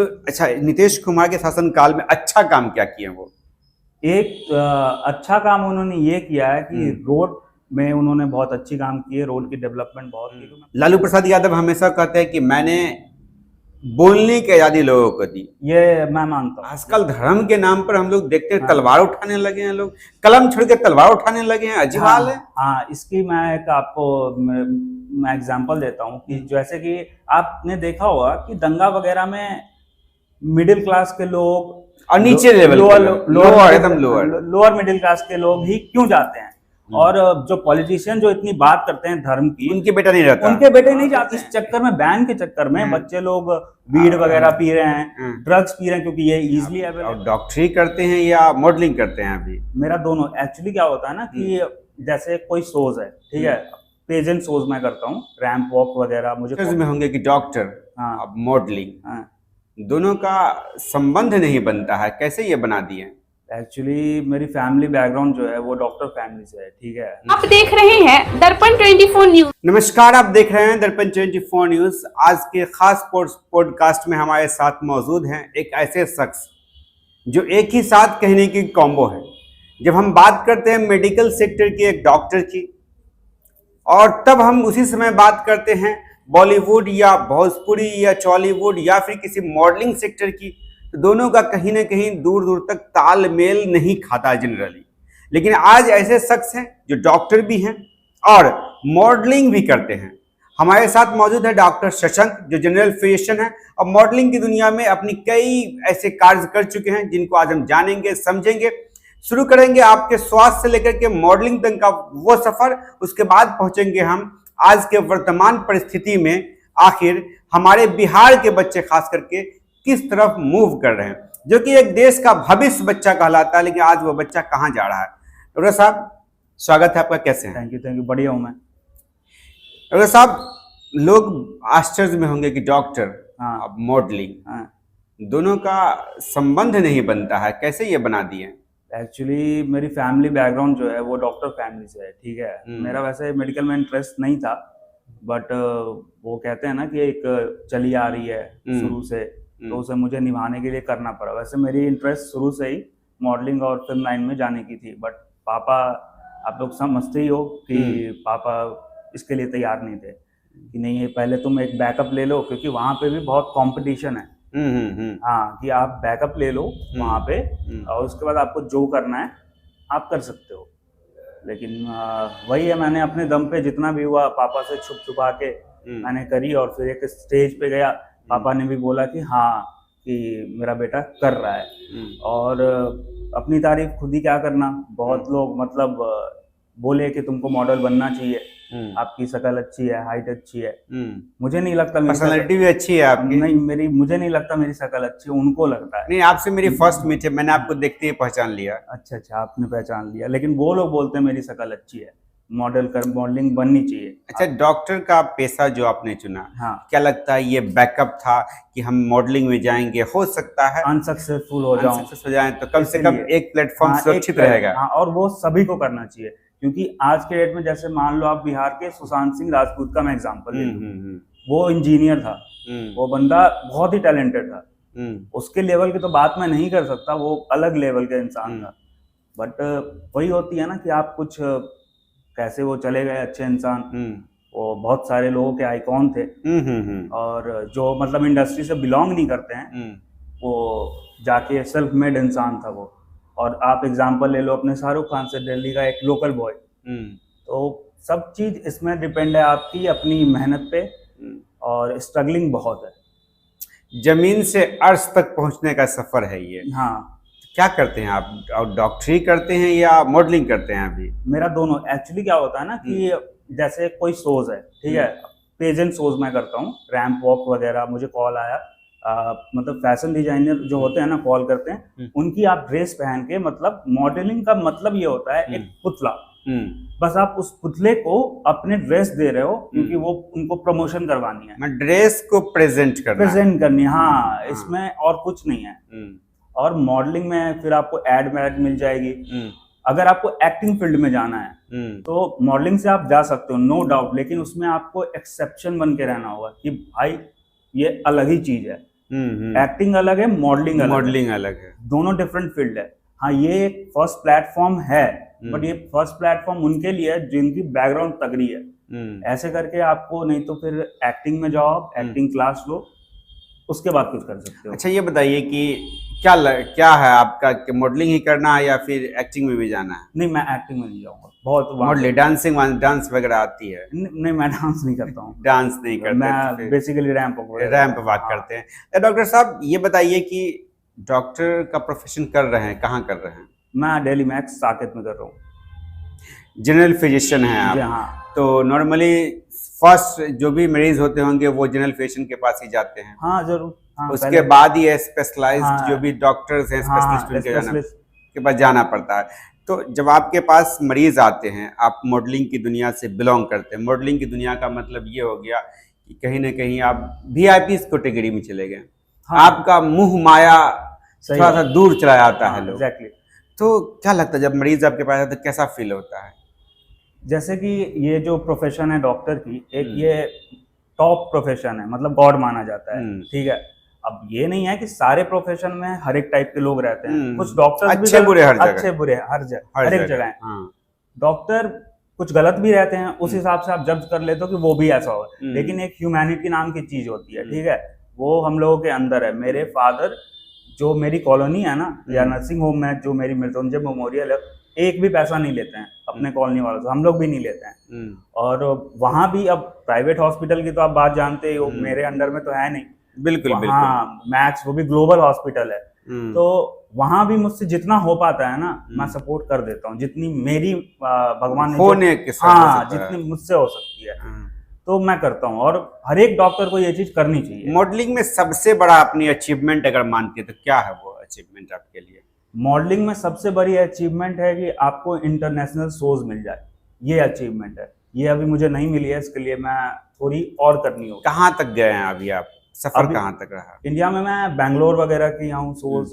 तो अच्छा, नीतीश कुमार के शासनकाल में अच्छा काम क्या किए वो? एक अच्छा काम उन्होंने ये किया है कि रोड में उन्होंने बहुत अच्छी काम की है, रोड की डेवलपमेंट बहुत की। लालू प्रसाद यादव हमेशा कहते हैं कि मैंने बोलने की आजादी लोगों को दी। ये मैं मानता हूँ। आजकल धर्म के नाम पर हम लोग देखते हैं तलवार उठाने लगे हैं, लोग कलम छोड़ के तलवार उठाने लगे हैं, अजीब हाल है। हाँ, इसकी मैं एक आपको मैं एग्जांपल देता हूँ कि जैसे कि आपने देखा होगा कि दंगा वगैरह में मिडिल क्लास के लोग और नीचे लेवल लोअर मिडिल क्लास के लोग ही क्यों जाते हैं, और जो पॉलिटिशियन जो इतनी बात करते हैं धर्म की, उनके बेटा नहीं रहता, उनके बेटे नहीं जाते। इस चक्कर में, बैन के चक्कर में बच्चे लोग वीड वगैरह पी रहे हैं, ड्रग्स पी रहे हैं, क्योंकि ये इजीली अवेलेबल। डॉक्टरी करते हैं या मॉडलिंग करते हैं? अभी मेरा दोनों। एक्चुअली क्या होता है ना कि जैसे कोई शोज है, ठीक है, पेजेंट शोज मैं करता हूँ, रैंप वॉक वगैरह, मुझे में होंगे कि डॉक्टर, हाँ, मॉडलिंग, दोनों का संबंध नहीं बनता है, कैसे ये बना दिए? एक्चुअली मेरी फैमिली बैकग्राउंड जो है वो डॉक्टर फैमिली से है, ठीक है। आप देख रहे हैं दर्पण 24 न्यूज। नमस्कार, आप देख रहे हैं दर्पण 24 न्यूज। आज के खास पॉडकास्ट में हमारे साथ मौजूद हैं एक ऐसे शख्स जो एक ही साथ कहने की कॉम्बो है। जब हम बात करते हैं मेडिकल सेक्टर की, एक डॉक्टर की, और तब हम उसी समय बात करते हैं बॉलीवुड या भोजपुरी या टॉलीवुड या फिर किसी मॉडलिंग सेक्टर की, तो दोनों का कहीं ना कहीं दूर दूर तक तालमेल नहीं खाता जनरली। लेकिन आज ऐसे शख्स हैं जो डॉक्टर भी हैं और मॉडलिंग भी करते हैं। हमारे साथ मौजूद है डॉक्टर शशांक, जो जनरल फिजिशियन है और मॉडलिंग की दुनिया में अपनी कई ऐसे कार्य कर चुके हैं जिनको आज हम जानेंगे, समझेंगे। शुरू करेंगे आपके स्वास्थ्य से लेकर के मॉडलिंग तक का वो सफर। उसके बाद पहुंचेंगे हम आज के वर्तमान परिस्थिति में आखिर हमारे बिहार के बच्चे खास करके किस तरफ मूव कर रहे हैं, जो कि एक देश का भविष्य बच्चा कहलाता है, लेकिन आज वो बच्चा कहाँ जा रहा है। डॉक्टर साहब, स्वागत है आपका, कैसे हैं? थैंक यू, बढ़िया हूँ मैं। डॉक्टर साहब, लोग आश्चर्य में होंगे कि डॉक्टर, हाँ, मॉडलिंग, हाँ, दोनों का संबंध नहीं बनता है, कैसे ये बना दिए? एक्चुअली मेरी फैमिली बैकग्राउंड जो है वो डॉक्टर फैमिली से है, ठीक है। मेरा वैसे मेडिकल में इंटरेस्ट नहीं था, बट वो कहते हैं ना कि एक चली आ रही है शुरू से, तो उसे मुझे निभाने के लिए करना पड़ा। वैसे मेरी इंटरेस्ट शुरू से ही मॉडलिंग और फिल्म लाइन में जाने की थी, बट पापा, आप लोग समझते ही हो कि पापा इसके लिए तैयार नहीं थे कि नहीं, ये पहले तुम एक बैकअप ले लो, क्योंकि वहाँ पे भी बहुत कंपटीशन है। हाँ, कि आप बैकअप ले लो वहाँ पे, और उसके बाद आपको जो करना है आप कर सकते हो। लेकिन वही है, मैंने अपने दम पे जितना भी हुआ पापा से छुप छुपा के मैंने करी, और फिर एक स्टेज पे गया, पापा ने भी बोला कि हाँ, कि मेरा बेटा कर रहा है। और अपनी तारीफ खुद ही क्या करना, बहुत लोग मतलब बोले कि तुमको मॉडल बनना चाहिए, आपकी शक्ल अच्छी है, हाइट अच्छी है। मुझे नहीं लगता, पर्सनालिटी भी अच्छी है आपकी। नहीं, मुझे नहीं लगता मेरी शक्ल अच्छी है, उनको लगता है। नहीं, आपसे मेरी फर्स्ट मीट है, मैंने आपको देखते ही पहचान लिया। अच्छा, आपने पहचान लिया, लेकिन वो लोग बोलते हैं मेरी शक्ल अच्छी है, मॉडलिंग बननी चाहिए। अच्छा, डॉक्टर का पेशा जो आपने चुना, हाँ, क्या लगता है ये बैकअप था कि हम मॉडलिंग में जाएंगे, हो सकता है अनसक्सेसफुल हो जाएं तो कम से कम एक प्लेटफॉर्म सुरक्षित रहेगा। हाँ, और वो सभी को करना चाहिए, क्योंकि आज के डेट में जैसे मान लो आप बिहार के सुशांत सिंह राजपूत का मैं एग्जांपल ले लूं, वो इंजीनियर था, वो बंदा बहुत ही टैलेंटेड था, उसके लेवल की तो बात मैं नहीं कर सकता, वो अलग लेवल का इंसान था। बट वही होती है ना कि आप कुछ कैसे वो चले गए अच्छे इंसान, वो बहुत सारे लोगों के आइकॉन थे, और जो मतलब इंडस्ट्री से बिलोंग नहीं करते हैं, वो जाके सेल्फ मेड इंसान था वो। और आप एग्जांपल ले लो अपने शाहरुख खान से, दिल्ली का एक लोकल बॉय। तो सब चीज इसमें डिपेंड है आपकी अपनी मेहनत पे, और स्ट्रगलिंग बहुत है। जमीन से अर्श तक पहुंचने का सफर है ये। हाँ, क्या करते हैं आप, डॉक्टरी करते हैं या मॉडलिंग करते हैं? अभी मेरा दोनों। एक्चुअली क्या होता है ना कि जैसे कोई शोज है, ठीक है, पेजेंट शोज मैं करता हूँ, रैंप वॉक वगैरह, मुझे कॉल आया, मतलब फैशन डिजाइनर जो होते हैं ना, कॉल करते हैं, उनकी आप ड्रेस पहन के, मतलब मॉडलिंग का मतलब ये होता है एक पुतला, बस आप उस पुतले को अपने ड्रेस दे रहे हो, क्योंकि वो उनको प्रमोशन करवानी है, ड्रेस को प्रेजेंट करनी है। हाँ, इसमें और कुछ नहीं है। और मॉडलिंग में फिर आपको एड मिल जाएगी। अगर आपको एक्टिंग फील्ड में जाना है तो मॉडलिंग से आप जा सकते हो, नो डाउट, लेकिन उसमें आपको एक्सेप्शन बन के रहना होगा कि भाई ये अलग ही चीज है। एक्टिंग अलग है, मॉडलिंग अलग है, मॉडलिंग अलग है। दोनों डिफरेंट फील्ड है। हाँ, ये एक फर्स्ट प्लेटफॉर्म है, बट ये फर्स्ट प्लेटफॉर्म उनके लिए है जिनकी बैकग्राउंड तगड़ी है। ऐसे करके आपको, नहीं तो फिर एक्टिंग में जाओ, एक्टिंग क्लास लो, उसके बाद कुछ कर सकते हो। अच्छा, ये बताइए कि क्या है आपका, कि मॉडलिंग ही करना है या फिर एक्टिंग में भी जाना है? नहीं, मैं एक्टिंग में नहीं जाऊंगा, बहुत मॉडलिंग, डांस वगैरह आती है? नहीं, मैं डांस नहीं करता हूँ। डांस नहीं करते? मैं बेसिकली रैंप वॉक करते हैं। डॉक्टर साहब, ये बताइए कि डॉक्टर का प्रोफेशन कर रहे हैं, कहाँ कर रहे हैं? मैं डेली मैक्स साकेत में कर रहा हूँ। जनरल फिजिशियन हैं आप? हाँ। तो नॉर्मली फर्स्ट जो भी मरीज होते होंगे वो जनरल फिजिशियन के पास ही जाते हैं? हाँ, जरूर। हाँ, उसके बाद ही स्पेशलाइज्ड हाँ, जो भी डॉक्टर्स हैं, स्पेशलिस्ट, उनके के पास जाना पड़ता है। तो जब आपके पास मरीज आते हैं, आप मॉडलिंग की दुनिया से बिलोंग करते हैं, मॉडलिंग की दुनिया का मतलब ये हो गया कि कहीं ना कहीं आप VIP कैटेगरी में चले गए। हाँ, आपका मुंह माया थोड़ा सा दूर चला जाता है लोग। एग्जैक्टली। तो क्या लगता है जब मरीज आपके पास आता है तो कैसा फील होता है? जैसे कि ये जो प्रोफेशन है डॉक्टर की, एक ये टॉप प्रोफेशन है, मतलब गॉड माना जाता है, ठीक है। अब ये नहीं है कि सारे प्रोफेशन में हर एक टाइप के लोग रहते हैं, कुछ डॉक्टर अच्छे बुरे हर एक जगह हैं। डॉक्टर कुछ गलत भी रहते हैं, उस हिसाब से आप जज कर लेते हो कि वो भी ऐसा होगा, लेकिन एक ह्यूमैनिटी नाम की चीज होती है, ठीक है, वो हम लोगों के अंदर है। मेरे फादर, जो मेरी कॉलोनी है ना, या नर्सिंग होम में जो मेरी मृत्युंजय मेमोरियल है, एक भी पैसा नहीं लेते हैं अपने कॉलोनी वालों से, हम लोग भी नहीं लेते हैं। और वहां भी, अब प्राइवेट हॉस्पिटल की तो आप बात जानते हो, मेरे अंडर में तो है नहीं। बिल्कुल। हाँ, मैक्स, वो भी ग्लोबल हॉस्पिटल है। तो वहां भी मुझसे जितना हो पाता है ना, मैं सपोर्ट कर देता हूँ, जितनी मेरी भगवान ने जितनी मुझसे हो सकती है, तो मैं करता हूँ। और हर एक डॉक्टर को ये चीज करनी चाहिए। मॉडलिंग में सबसे बड़ा अपनी अचीवमेंट अगर मानते तो क्या है वो अचीवमेंट आपके लिए? मॉडलिंग में सबसे बड़ी अचीवमेंट है कि आपको इंटरनेशनल शोज मिल जाए, ये अचीवमेंट है। ये अभी मुझे नहीं मिली है, इसके लिए मैं थोड़ी और करनी होगी। कहाँ तक गए हैं अभी आप? सफर कहाँ तक रहा? इंडिया में मैं बैंगलोर वगैरह किया हूँ शोज,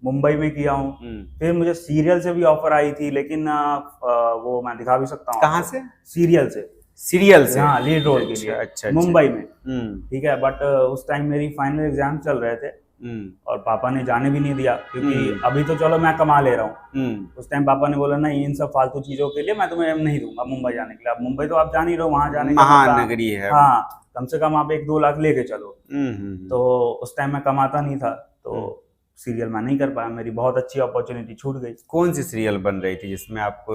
मुंबई में किया हूँ, फिर मुझे सीरियल से भी ऑफर आई थी, लेकिन वो मैं दिखा भी सकता हूँ। कहाँ से? सीरियल से। हाँ, लीड रोल के लिए। अच्छा, मुंबई में, ठीक है। बट उस टाइम मेरी फाइनल एग्जाम चल रहे थे, और पापा ने जाने भी नहीं दिया, क्योंकि अभी तो चलो मैं कमा ले रहा हूँ। उस टाइम पापा ने बोला, नहीं, इन सब फालतू चीजों के लिए मैं तुम्हें नहीं दूंगा मुंबई जाने के लिए। अब मुंबई तो आप जान ही रहो, वहां जाने का महानगरी है। हाँ, कम से कम आप 1-2 लाख लेके चलो। तो उस टाइम मैं कमाता नहीं था, तो सीरियल मैं नहीं कर पाया, मेरी बहुत अच्छी अपॉर्चुनिटी छूट गई। कौन सी सीरियल बन रही थी जिसमें आप?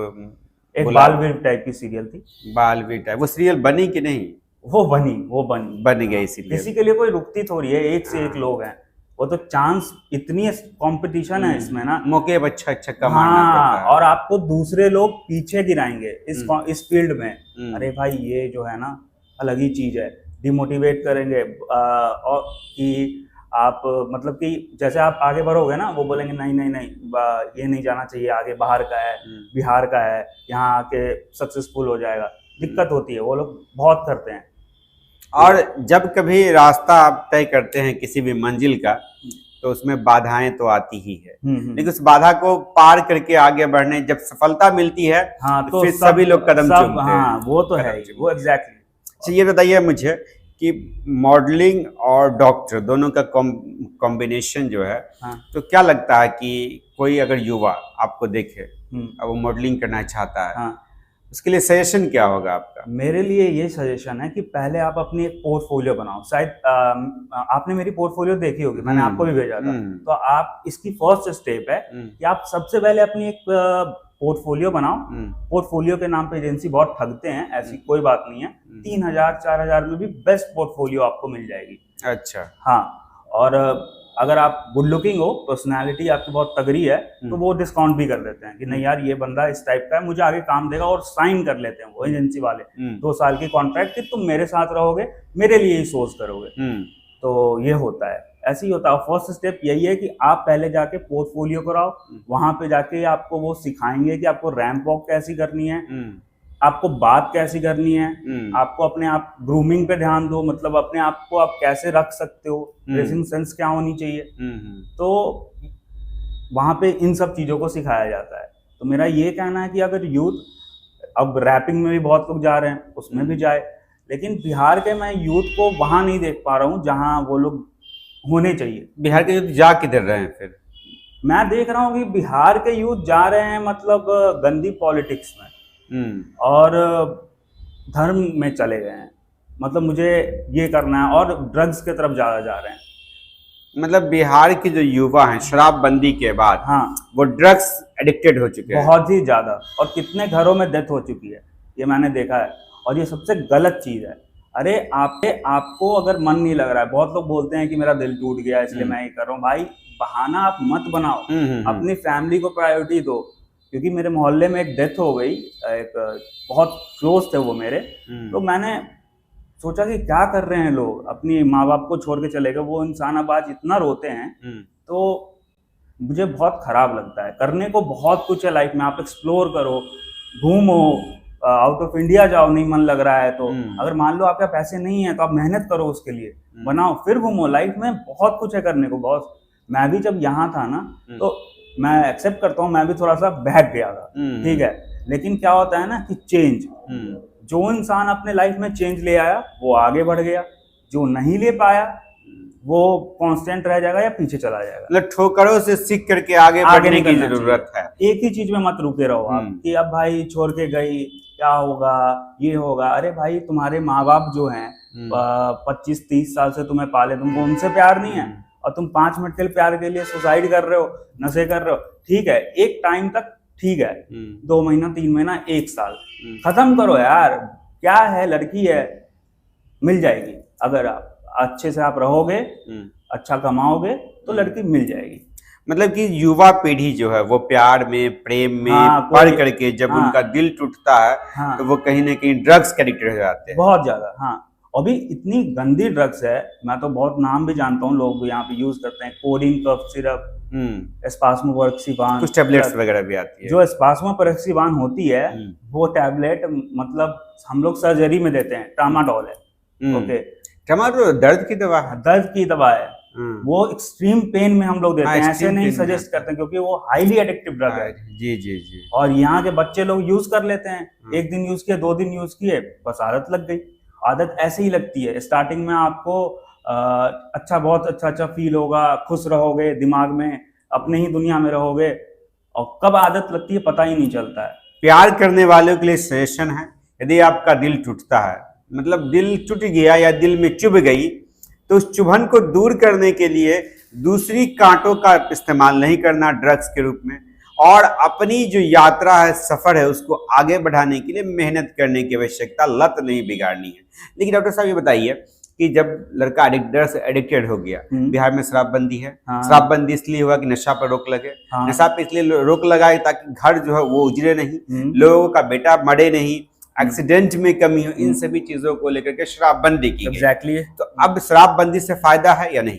एक बालवीर टाइप की सीरियल थी। बालवीर टाइप? वो सीरियल बनी कि नहीं? वो बन गई सीरियल। किसी के लिए कोई रुकती थोड़ी है, एक से एक लोग हैं, वो तो चांस, इतनी कंपटीशन है इसमें ना, मौके अब अच्छा कमाना पड़ता है। और आपको दूसरे लोग पीछे गिराएंगे इस फील्ड में। अरे भाई, ये जो है ना, अलग ही चीज है, डिमोटिवेट करेंगे, और कि आप, मतलब कि जैसे आप आगे बढ़ोगे ना, वो बोलेंगे नहीं नहीं नहीं, ये नहीं जाना चाहिए आगे, बाहर का है, बिहार का है, यहाँ आके सक्सेसफुल हो जाएगा। दिक्कत होती है, वो लोग बहुत करते हैं। और जब कभी रास्ता आप तय करते हैं किसी भी मंजिल का, तो उसमें बाधाएं तो आती ही है, लेकिन उस बाधा को पार करके आगे बढ़ने जब सफलता मिलती है, हाँ, तो फिर सभी लोग कदम चूमते हैं। हाँ, वो तो है, वो एग्जैक्टली। अच्छा, ये बताइए मुझे कि मॉडलिंग और डॉक्टर दोनों का कॉम्बिनेशन जो है, तो क्या लगता है कि कोई अगर युवा आपको देखे और वो मॉडलिंग करना चाहता है, उसके लिए सजेशन क्या होगा आपका? मेरे लिए ये सजेशन है कि पहले आप अपनी एक पोर्टफोलियो बनाओ। शायद आपने मेरी पोर्टफोलियो देखी होगी, मैंने आपको भी भेजा था। तो आप, इसकी फर्स्ट स्टेप है कि आप सबसे पहले अपनी एक पोर्टफोलियो बनाओ। पोर्टफोलियो के नाम पे एजेंसी बहुत ठगते हैं, ऐसी कोई बात नहीं है। 3,000-4,000 में भी बेस्ट पोर्टफोलियो आपको मिल जाएगी। अच्छा। हाँ, और अगर आप गुड लुकिंग हो, पर्सनालिटी आपकी बहुत तगड़ी है, तो वो डिस्काउंट भी कर देते हैं कि नहीं यार, ये बंदा इस टाइप का है, मुझे आगे काम देगा, और साइन कर लेते हैं वो एजेंसी वाले 2 साल की कॉन्ट्रैक्ट कि तुम मेरे साथ रहोगे, मेरे लिए ही सोच करोगे। तो ये होता है, ऐसे ही होता है। फर्स्ट स्टेप यही है कि आप पहले जाके पोर्टफोलियो कराओ, वहां पे जाके आपको वो सिखाएंगे कि आपको रैंप वॉक कैसी करनी है, आपको बात कैसी करनी है, आपको अपने आप ग्रूमिंग पे ध्यान दो, मतलब अपने आप को आप कैसे रख सकते हो, ड्रेसिंग सेंस क्या होनी चाहिए। तो वहां पे इन सब चीजों को सिखाया जाता है। तो मेरा ये कहना है कि अगर यूथ, अब रैपिंग में भी बहुत लोग जा रहे हैं, उसमें भी जाए, लेकिन बिहार के मैं यूथ को वहां नहीं देख पा रहा हूँ जहां वो लोग होने चाहिए। बिहार के यूथ जा किधर रहे हैं फिर? मैं देख रहा हूँ कि बिहार के यूथ जा रहे हैं मतलब गंदी पॉलिटिक्स में और धर्म में चले गए हैं, मतलब मुझे ये करना है, और ड्रग्स की तरफ ज़्यादा जा रहे हैं। मतलब बिहार के जो युवा हैं शराबबंदी के बाद हाँ, वो ड्रग्स एडिक्टेड हो चुके हैं। बहुत ही ज़्यादा, और कितने घरों में डेथ हो चुकी है, ये मैंने देखा है। और ये सबसे गलत चीज़ है। अरे आपको अगर मन नहीं लग रहा है, बहुत लोग बोलते हैं कि मेरा दिल टूट गया इसलिए मैं ये कर रहा हूँ। भाई बहाना आप मत बनाओ, अपनी फैमिली को प्रायोरिटी दो। क्योंकि मेरे मोहल्ले में एक डेथ हो गई, एक बहुत क्लोज थे वो मेरे, तो मैंने सोचा कि क्या कर रहे हैं लोग, अपनी माँ बाप को छोड़ के चले गए। वो इंसान अब आज इतना रोते हैं, तो मुझे बहुत खराब लगता है। करने को बहुत कुछ है लाइफ में, आप एक्सप्लोर करो, घूमो, आउट ऑफ इंडिया जाओ, नहीं मन लग रहा है तो। अगर मान लो आपके पैसे नहीं है तो आप मेहनत करो उसके लिए, बनाओ, फिर घूमो। लाइफ में बहुत कुछ है करने को, बहुत। मैं भी जब यहाँ था ना, तो मैं एक्सेप्ट करता हूँ, मैं भी थोड़ा सा बहक गया था, ठीक है। लेकिन क्या होता है ना कि चेंज, जो इंसान अपने लाइफ में चेंज ले आया वो आगे बढ़ गया, जो नहीं ले पाया वो कांस्टेंट रह जाएगा या पीछे चला जाएगा। मतलब ठोकरों से सीख करके आगे बढ़ने की जरूरत है। एक ही चीज में मत रुके रहो आप कि अब भाई छोड़ के गई, क्या होगा, ये होगा। अरे भाई तुम्हारे माँ बाप जो हैं 25-30 साल से तुम्हें पाले, तुमको उनसे प्यार नहीं है, और तुम 5 मिनट के लिए प्यार के लिए सुसाइड कर रहे हो, नशे कर रहे हो। ठीक है, एक टाइम तक ठीक है, 2 महीना, 3 महीना, 1 साल, खत्म करो यार। क्या है, लड़की है, मिल जाएगी। अगर आप अच्छे से आप रहोगे, अच्छा कमाओगे, तो लड़की मिल जाएगी। मतलब कि युवा पीढ़ी जो है वो प्यार में, प्रेम में पढ़ करके जब उनका दिल टूटता है तो वो कहीं ना कहीं ड्रग्स के एडिक्टेड हो जाते हैं, बहुत ज्यादा। हाँ, अभी इतनी गंदी ड्रग्स है, मैं तो बहुत नाम भी जानता हूँ, लोग यहाँ पे यूज करते हैं। कोडीन कफ सिरप, स्पास्मोपरक्सीवान, कुछ टैबलेट्स वगैरह भी आती है। जो स्पास्मोपरक्सीवान होती है वो टैबलेट मतलब हम लोग सर्जरी में देते हैं, ट्रामाडोल है। ओके, ट्रामाडोल दर्द की दवा है, दर्द की दवा है। वो एक्सट्रीम पेन में हम लोग देते हैं, ऐसे नहीं सजेस्ट करते, क्योंकि वो हाईली एडिक्टिव ड्रग है। जी जी जी। और यहाँ के बच्चे लोग यूज कर लेते हैं, 1 दिन यूज किए, 2 दिन यूज किए, बस आदत लग गई। आदत ऐसे ही लगती है, स्टार्टिंग में आपको अच्छा, बहुत अच्छा फील होगा, खुश रहोगे, दिमाग में अपने ही दुनिया में रहोगे, और कब आदत लगती है पता ही नहीं चलता है। प्यार करने वालों के लिए सजेशन है, यदि आपका दिल टूटता है, मतलब दिल टूट गया या दिल में चुभ गई, तो उस चुभन को दूर करने के लिए दूसरी कांटों का इस्तेमाल नहीं करना ड्रग्स के रूप में, और अपनी जो यात्रा है, सफर है, उसको आगे बढ़ाने के लिए मेहनत करने की आवश्यकता, लत नहीं बिगाड़नी है। लेकिन डॉक्टर साहब ये बताइए कि जब लड़का ड्रग्स एडिक्टेड हो गया, बिहार में शराबबंदी है, शराबबंदी इसलिए हुआ कि नशा पर रोक लगे, नशा पे इसलिए रोक लगाए ताकि घर जो है वो उजड़े नहीं, लोगों का बेटा मरे नहीं, एक्सीडेंट में कमी हो, इन सभी चीजों को लेकर के शराबबंदी की एग्जैक्टली। तो अब शराबबंदी से फायदा है या नहीं?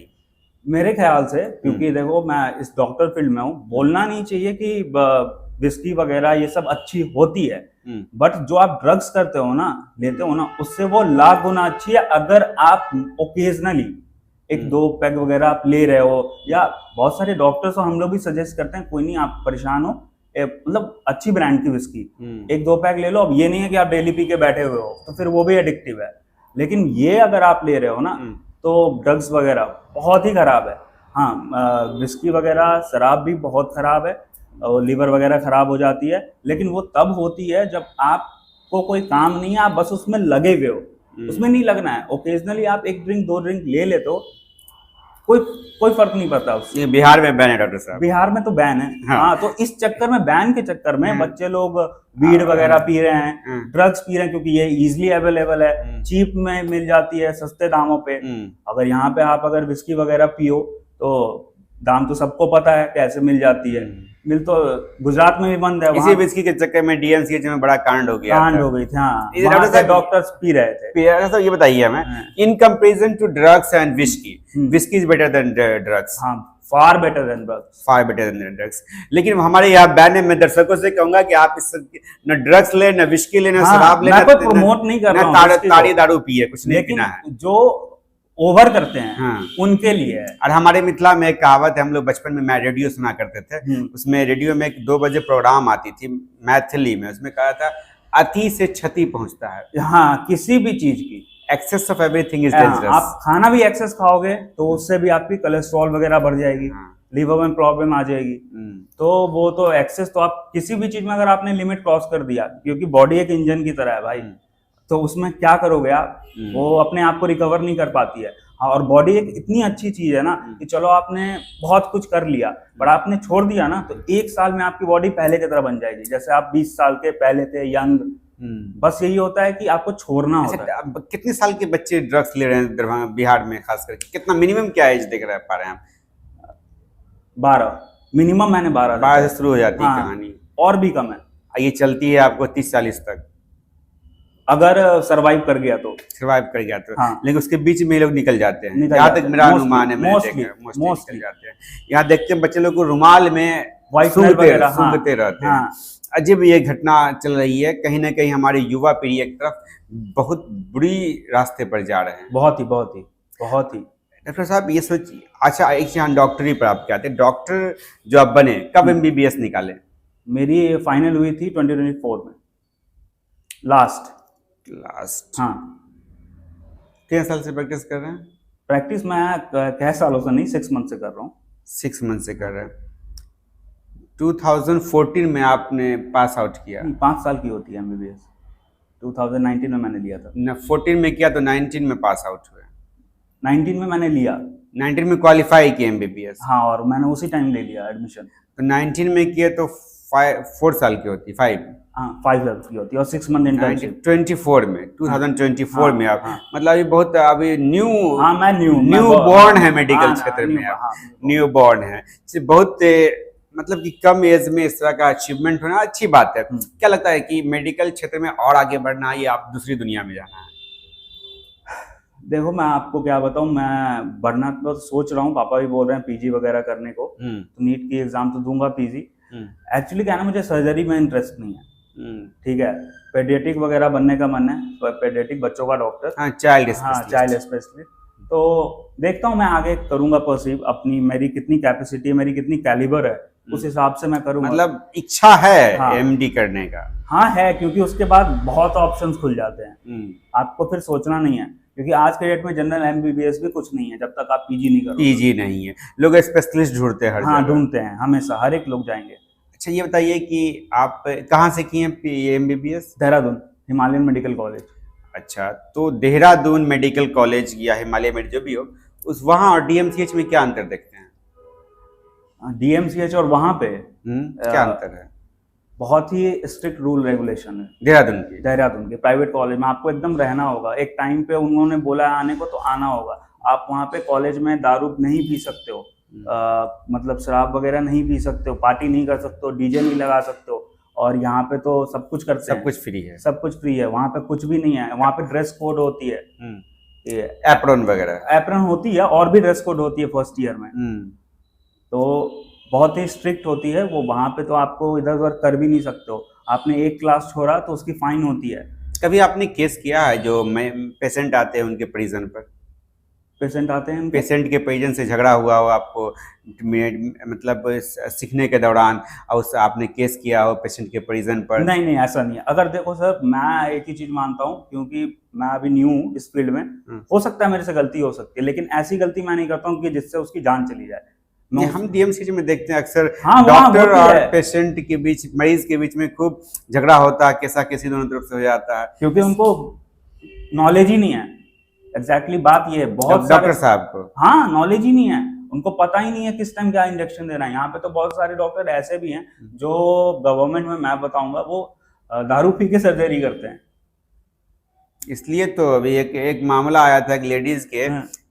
मेरे ख्याल से, क्योंकि देखो मैं इस डॉक्टर फील्ड में हूँ, बोलना नहीं चाहिए कि विस्की वगैरह ये सब अच्छी होती है, बट जो आप ड्रग्स करते हो ना, लेते हो ना, उससे वो लाख गुना अच्छी है। अगर आप ओकेजनली 1-2 पैग वगैरह आप ले रहे हो, या बहुत सारे डॉक्टर्स हम लोग भी सजेस्ट करते हैं, कोई नहीं आप परेशान हो, मतलब अच्छी ब्रांड की विस्की 1-2 पैक ले लो। अब ये नहीं है कि आप डेली पी के बैठे हुए हो, तो फिर वो भी एडिक्टिव है। लेकिन ये अगर आप ले रहे हो ना, तो ड्रग्स वगैरह बहुत ही खराब है। हाँ, विस्की वगैरह, शराब भी बहुत खराब है, और लीवर वगैरह खराब हो जाती है। लेकिन वो तब होती है जब आपको कोई काम नहीं है, आप बस उसमें लगे हुए हो, उसमें नहीं लगना है। ओकेजनली आप 1 ड्रिंक 2 ड्रिंक ले लेते हो, कोई फर्क नहीं पड़ता उससे। ये बिहार में बैन है डॉक्टर साहब, बिहार में तो बैन है। हाँ, तो इस चक्कर में, बैन के चक्कर में बच्चे लोग वीड वगैरह पी रहे हैं, ड्रग्स पी रहे हैं, क्योंकि ये इजीली अवेलेबल है, चीप में मिल जाती है, सस्ते दामों पे। अगर यहाँ पे आप अगर विस्की वगैरह पियो तो दाम तो सबको पता है कैसे मिल जाती है। मिल तो गुजरात में भी बंद है, इसी विस्की के चक्कर में डीएमसीएच में बड़ा कांड हो गई थी। हाँ, डॉक्टर्स पी रहे थे। ये बताइए हमें, in comparison to drugs and whisky is better than drugs? हाँ, far better than drugs, far better than drugs. लेकिन हमारे यहाँ बैन है, मैं दर्शकों से कहूंगा कि आप इस न ड्रग्स ले, न विस्की ले, न शराब ले, मैं कोई प्रमोट नहीं कर रहा हूँ, ताड़ी दारू पिए, कुछ नहीं पीना है। जो ओवर करते हैं उनके लिए है। और हमारे मिथिला में एक कहावत है, हम लोग बचपन में मैं रेडियो सुना करते थे, उसमें रेडियो में 2 बजे प्रोग्राम आती थी मैथिली में, उसमें कहा था अति से क्षति पहुंचता है। हाँ, किसी भी चीज की एक्सेस ऑफ एवरीथिंग इज आप डेंजरस। खाना भी एक्सेस खाओगे तो उससे भी आपकी कोलेस्ट्रॉल वगैरह बढ़ जाएगी, लीवर में प्रॉब्लम आ जाएगी। तो वो तो एक्सेस तो आप किसी भी चीज में अगर आपने लिमिट क्रॉस कर दिया, क्योंकि बॉडी एक इंजन की तरह है भाई, तो उसमें क्या करोगे आप, वो अपने आप को रिकवर नहीं कर पाती है। हाँ, और बॉडी एक इतनी अच्छी चीज है ना कि चलो आपने बहुत कुछ कर लिया पर आपने छोड़ दिया ना, तो 1 साल में आपकी बॉडी पहले की तरह बन जाएगी जैसे आप 20 साल के पहले थे, यंग। बस यही होता है कि आपको छोड़ना होता है। अब कितने साल के बच्चे ड्रग्स ले रहे हैं दरभंगा बिहार में खास करके? कितना मिनिमम क्या एज देख रहे पा रहे हैं आप? 12 मिनिमम, मैंने 12 से शुरू हो जाती है हाँ, कहानी, और भी कम है। ये चलती है आपको 30-40 तक अगर सरवाइव कर गया तो, सर्वाइव कर गया तो। हाँ। लेकिन उसके बीच में ये लोग निकल जाते हैं, निकल जहाँ जाते तक हैं। मेरा Mostly, अनुमान है, मैंने mostly, देखा है, mostly mostly। निकल जाते हैं। यहाँ देखते हैं बच्चे लोग को रुमाल में Whitener वगैरह, हाँ, सूंघते रहते हैं। हाँ। अजीब ये घटना चल रही है, कहीं ना कहीं हमारी युवा पीढ़ी एक तरफ बहुत बुरी रास्ते पर जा रहे हैं। बहुत ही बहुत ही बहुत ही। डॉक्टर साहब ये सोचिए, अच्छा एक यहाँ डॉक्टरी पर आप क्या थे, डॉक्टर जो आप बने कब MBBS निकाले? मेरी फाइनल हुई थी 2024 में, लास्ट। हाँ, कितने साल से प्रैक्टिस कर रहे हैं? प्रैक्टिस मैं कई सालों से नहीं, 6 मंथ से कर रहा हूँ। 6 मंथ से कर रहे हैं। 2014 में आपने पास आउट किया? 5 साल की होती है MBBS। 2019 में मैंने लिया था। 14 में किया तो 19 में पास आउट हुए। 19 में मैंने लिया, 19 में क्वालिफाई किया MBBS। हाँ, और मैंने उसी टाइम ले लिया एडमिशन। तो 19 में किए तो 4 साल की होती, 5 साल की होती है, और 6 मंथ इंटर्नशिप। 24 में 2024 में आप, हाँ। मतलब अभी बहुत अभी न्यू, हाँ, मैं न्यू बॉर्न है मेडिकल हाँ, क्षेत्र में, हाँ, आप न्यू बॉर्न है। बहुत मतलब कि कम एज में इस तरह का अचीवमेंट होना अच्छी बात है। क्या लगता है कि मेडिकल क्षेत्र में और आगे बढ़ना है या आप दूसरी दुनिया में जाना है? देखो मैं आपको क्या बताऊं, मैं बढ़ना तो सोच रहा हूँ, पापा भी बोल रहे हैं PG वगैरह करने को, तो नीट की एग्जाम तो दूंगा PG। एक्चुअली क्या है ना, मुझे सर्जरी में इंटरेस्ट नहीं है, ठीक है। पेडियाट्रिक वगैरह बनने का मन है, तो पेडियाट्रिक बच्चों का डॉक्टर, हाँ, चाइल्ड स्पेशलिस्ट। तो देखता हूँ मैं आगे करूंगा परसीव, अपनी मेरी कितनी कैपेसिटी है, मेरी कितनी कैलिबर है, उस हिसाब से मैं करूंगा। मतलब इच्छा है हाँ, MD करने का? हाँ है, क्योंकि उसके बाद बहुत ऑप्शंस खुल जाते हैं, आपको फिर सोचना नहीं है, क्योंकि आज के डेट में जनरल MBBS भी कुछ नहीं है जब तक आप PG नहीं करोगे। PG नहीं है, लोग स्पेशलिस्ट ढूंढते हैं हर हाँ, जगह। ढूंढते हैं हमेशा, हर एक लोग जाएंगे। अच्छा ये बताइए कि आप कहाँ से किए हैं MBBS? Dehradun Himalayan medical college. अच्छा, तो देहरादून मेडिकल कॉलेज या हिमालय मेडिकल जो भी हो, उस वहाँ और DMCH में क्या अंतर देखते हैं? DMCH और वहाँ पे क्या अंतर है? बहुत ही स्ट्रिक्ट रूल रेगुलेशन है देहरादून के प्राइवेट कॉलेज में। आपको एकदम रहना होगा, एक टाइम पे उन्होंने बोला है आने को तो आना होगा। आप वहाँ पे कॉलेज में दारू नहीं पी सकते हो, मतलब शराब वगैरह नहीं पी सकते हो, पार्टी नहीं कर सकते हो, DJ नहीं लगा सकते हो, और यहाँ पे तो सब कुछ करते हैं, सब कुछ फ्री है, सब कुछ फ्री है। वहाँ पे कुछ भी नहीं है, वहाँ पे ड्रेस कोड होती है, एप्रॉन वगैरह, एप्रॉन होती है, और भी ड्रेस कोड होती है फर्स्ट ईयर में, तो बहुत ही स्ट्रिक्ट होती है वो। वहाँ पे तो आपको इधर उधर कर भी नहीं सकते हो, आपने एक क्लास छोड़ा तो उसकी फाइन होती है। कभी आपने केस किया है जो पेशेंट आते हैं उनके परिजन पर? पेशेंट आते हैं, पेशेंट के परिजन से झगड़ा हुआ हो आपको, मतलब सीखने के दौरान, और आपने केस किया हो पेशेंट के परिजन पर? नहीं, ऐसा नहीं है। अगर देखो सर, मैं एक ही चीज मानता हूँ, क्योंकि मैं अभी न्यू हूँ इस फील्ड में, हो सकता है मेरे से गलती हो सकती है, लेकिन ऐसी गलती मैं नहीं करता हूँ कि जिससे उसकी जान चली जाए। हम DMCH में देखते हैं अक्सर, हाँ, डॉक्टर और पेशेंट के बीच, मरीज के बीच में खूब झगड़ा होता है, कैसा किसी दोनों तरफ से हो जाता है, क्योंकि उनको नॉलेज ही नहीं है। एग्जैक्टली बात ये है, बहुत डॉक्टर साहब को, हाँ, नॉलेज ही नहीं है, उनको पता ही नहीं है किस टाइम क्या इंजेक्शन देना है। यहाँ पे तो बहुत सारे डॉक्टर ऐसे भी हैं जो गवर्नमेंट में, मैं बताऊंगा, वो दारू पी के सर्जरी करते हैं। इसलिए तो अभी एक मामला आया था, एक लेडीज के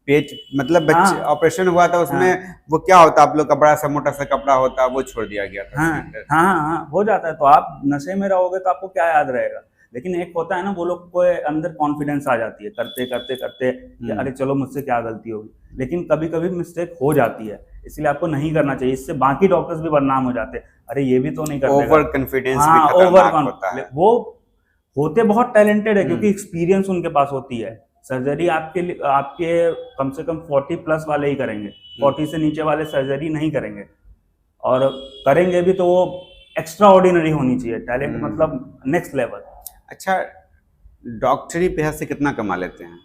पेट, मतलब बच्चे ऑपरेशन हुआ था, उसमें वो क्या होता, आप लोग का बड़ा सा मोटा सा कपड़ा होता है, वो छोड़ दिया गया था। हाँ, हो जाता है। तो आप नशे में रहोगे तो आपको क्या याद रहेगा, लेकिन एक होता है ना, वो लोग को अंदर कॉन्फिडेंस आ जाती है करते करते करते कि अरे चलो मुझसे क्या गलती होगी, लेकिन कभी कभी मिस्टेक हो जाती है, इसलिए आपको नहीं करना चाहिए। इससे बाकी डॉक्टर्स भी बदनाम हो जाते हैं, अरे ये भी तो नहीं करते। ओवर कॉन्फिडेंस, वो होते बहुत टैलेंटेड है, क्योंकि एक्सपीरियंस उनके पास होती है। सर्जरी आपके कम से कम 40+ वाले ही करेंगे, 40 से नीचे वाले सर्जरी नहीं करेंगे, और करेंगे भी तो वो एक्स्ट्रा ऑर्डिनरी होनी चाहिए, टैलेंट मतलब नेक्स्ट लेवल। अच्छा, डॉक्टरी पेशा से कितना कमा लेते हैं?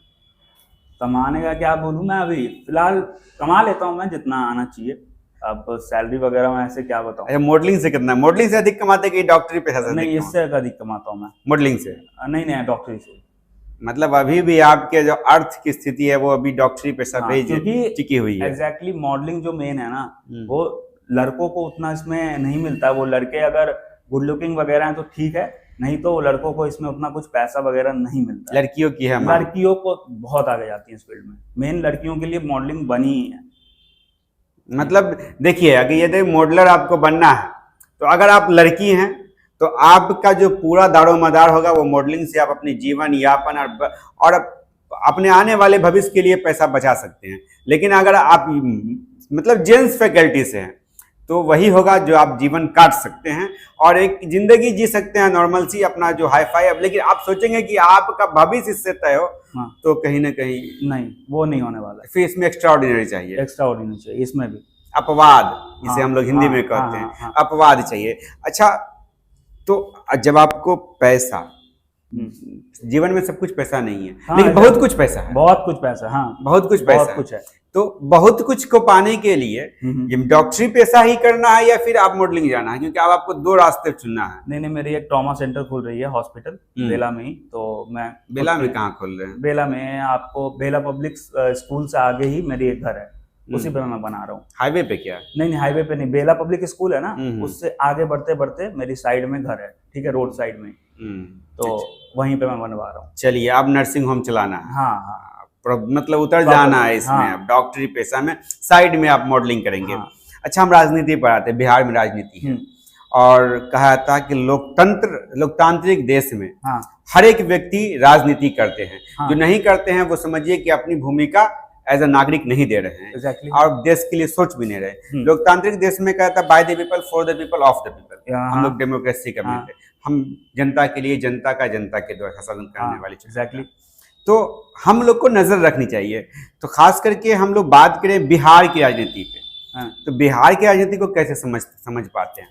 कमाने का क्या बोलूँ मैं, अभी फिलहाल कमा लेता हूँ मैं जितना आना चाहिए। अब सैलरी वगैरह में ऐसे क्या बताऊँ। अच्छा, मॉडलिंग से कितना, मॉडलिंग से अधिक कमाते कि डॉक्टरी पेशा से नहीं, अधिक इससे अधिक कमाता हूँ मैं। मॉडलिंग से? नहीं, डॉक्टरी से। मतलब अभी भी आपके जो अर्थ की स्थिति है वो अभी डॉक्टरी पेशा पे ही क्योंकि टिकी हुई है। एग्जैक्टली मॉडलिंग जो मेन है ना, वो लड़कों को उतना इसमें नहीं मिलता। वो लड़के अगर गुड लुकिंग वगैरह हैं तो ठीक है, नहीं तो लड़कों को इसमें उतना कुछ पैसा वगैरह नहीं मिलता। लड़कियों की है मांग। लड़कियों को बहुत आगे जाती है इस फील्ड में, मेन लड़कियों के लिए मॉडलिंग बनी ही है। मतलब देखिए, अगर ये मॉडलर आपको बनना है तो अगर आप लड़की हैं तो आपका जो पूरा दारोमदार होगा वो मॉडलिंग से आप अपने जीवन यापन और अपने आने वाले भविष्य के लिए पैसा बचा सकते हैं। लेकिन अगर आप मतलब जेंट्स फैकल्टी से हैं तो वही होगा जो आप जीवन काट सकते हैं और एक जिंदगी जी सकते हैं नॉर्मल सी अपना जो हाई फाई। अब लेकिन आप सोचेंगे कि आपका भविष्य इससे तय हो, तो कहीं ना कहीं नहीं, वो नहीं होने वाला है। फिर इसमें एक्स्ट्रा ऑर्डिनरी चाहिए। एक्स्ट्रा ऑर्डिनरी चाहिए इसमें भी। अपवाद जिसे हम लोग हिंदी में कहते हैं, अपवाद चाहिए। अच्छा, तो जब आपको पैसा, जीवन में सब कुछ पैसा नहीं है, लेकिन बहुत कुछ पैसा है। बहुत कुछ पैसा, हाँ, बहुत कुछ पैसा, बहुत कुछ है। तो बहुत कुछ को पाने के लिए ये डॉक्टरी पेशा ही करना है या फिर आप मॉडलिंग जाना है? क्योंकि अब आपको दो रास्ते चुनना है। नहीं, मेरी एक ट्रॉमा सेंटर खुल रही है हॉस्पिटल बेला में ही, तो मैं बेला में कहाँ खोल रहे हैं? बेला में आपको बेला पब्लिक स्कूल से आगे ही मेरी एक घर है, उसी पे मैं बना रहा हूँ। हाईवे पे क्या? नहीं, हाईवे पे नहीं, बेला पब्लिक स्कूल है ना, उससे आगे बढ़ते बढ़ते मेरी साइड में घर है, ठीक है, रोड साइड में, तो वहीं पे मैं बनवा रहा हूँ। चलिए, अब नर्सिंग होम चलाना है। हाँ, मतलब उतर जाना है इसमें। अब डॉक्टरी पेशा में साइड में आप मॉडलिंग करेंगे। अच्छा, हम राजनीति पर आते हैं। बिहार में राजनीति है और कहा जाता है कि लोकतांत्रिक देश में हर एक व्यक्ति राजनीति करते हैं। जो नहीं करते हैं वो समझिए कि अपनी भूमिका एज अ नागरिक नहीं दे रहे हैं और देश के लिए सोच भी नहीं रहे। लोकतांत्रिक देश में कहता है by the people, for the people, of the people. हम लोग डेमोक्रेसी का मिलते हैं, हम जनता के लिए, जनता का जनता के द्वारा शासन करने वाली। एग्जैक्टली। तो हम लोग को नजर रखनी चाहिए। तो खास करके हम लोग बात करें बिहार की राजनीति पे, तो बिहार की राजनीति को कैसे समझ पाते हैं?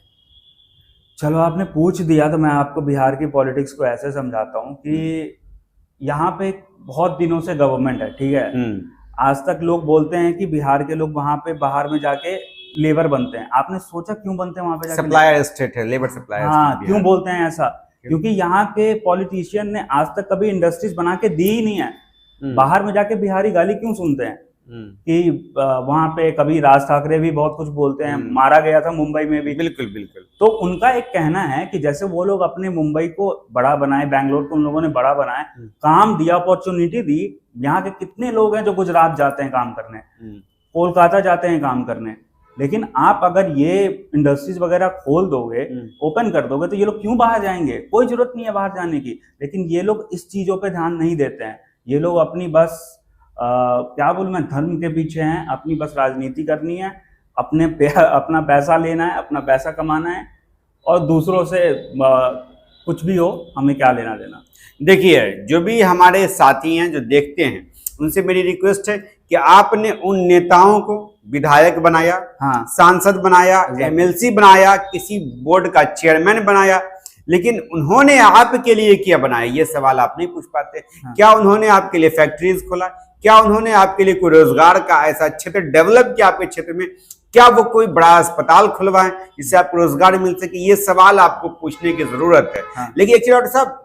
चलो, आपने पूछ दिया तो मैं आपको बिहार की पॉलिटिक्स को ऐसे समझाता हूँ कि यहाँ पे बहुत दिनों से गवर्नमेंट है, ठीक है। आज तक लोग बोलते हैं कि बिहार के लोग वहां पे बाहर में जाके लेबर बनते हैं। आपने सोचा क्यों बनते हैं वहां पे जाके? सप्लायर स्टेट है, लेबर सप्लायर। हाँ, क्यों बोलते हैं ऐसा? क्योंकि यहाँ के पॉलिटिशियन ने आज तक कभी इंडस्ट्रीज बना के दी ही नहीं है। बाहर में जाके बिहारी गाली क्यों सुनते हैं कि वहां पे कभी राज ठाकरे भी बहुत कुछ बोलते हैं, मारा गया था मुंबई में भी। बिल्कुल बिल्कुल। तो उनका एक कहना है कि जैसे वो लोग अपने मुंबई को बड़ा बनाए, बैंगलोर को उन लोगों ने बड़ा बनाए, काम दिया, अपॉर्चुनिटी दी। यहाँ के कितने लोग हैं जो गुजरात जाते हैं काम करने, कोलकाता जाते हैं काम करने, लेकिन आप अगर ये इंडस्ट्रीज वगैरह खोल दोगे, ओपन कर दोगे, तो ये लोग क्यों बाहर जाएंगे? कोई जरूरत नहीं है बाहर जाने की। लेकिन ये लोग इस चीजों पे ध्यान नहीं देते हैं। ये लोग अपनी बस क्या बोलूं मैं, धर्म के पीछे हैं, अपनी बस राजनीति करनी है, अपना पैसा लेना है, अपना पैसा कमाना है, और दूसरों से कुछ भी हो हमें क्या लेना देना। देखिए, जो भी हमारे साथी हैं जो देखते हैं, उनसे मेरी रिक्वेस्ट है कि आपने उन नेताओं को विधायक बनाया, सांसद बनाया, एमएलसी बनाया, किसी बोर्ड का चेयरमैन बनाया, लेकिन उन्होंने आपके लिए क्या बनाया, ये सवाल आप नहीं पूछ पाते। क्या उन्होंने आपके लिए फैक्ट्रीज खोला? क्या उन्होंने आपके लिए कोई रोजगार का ऐसा क्षेत्र डेवलप किया आपके क्षेत्र में? क्या वो कोई बड़ा अस्पताल खुलवाएं जिससे आपको रोजगार मिल सके? ये सवाल आपको पूछने की जरूरत है। लेकिन एक चीज डॉक्टर साहब,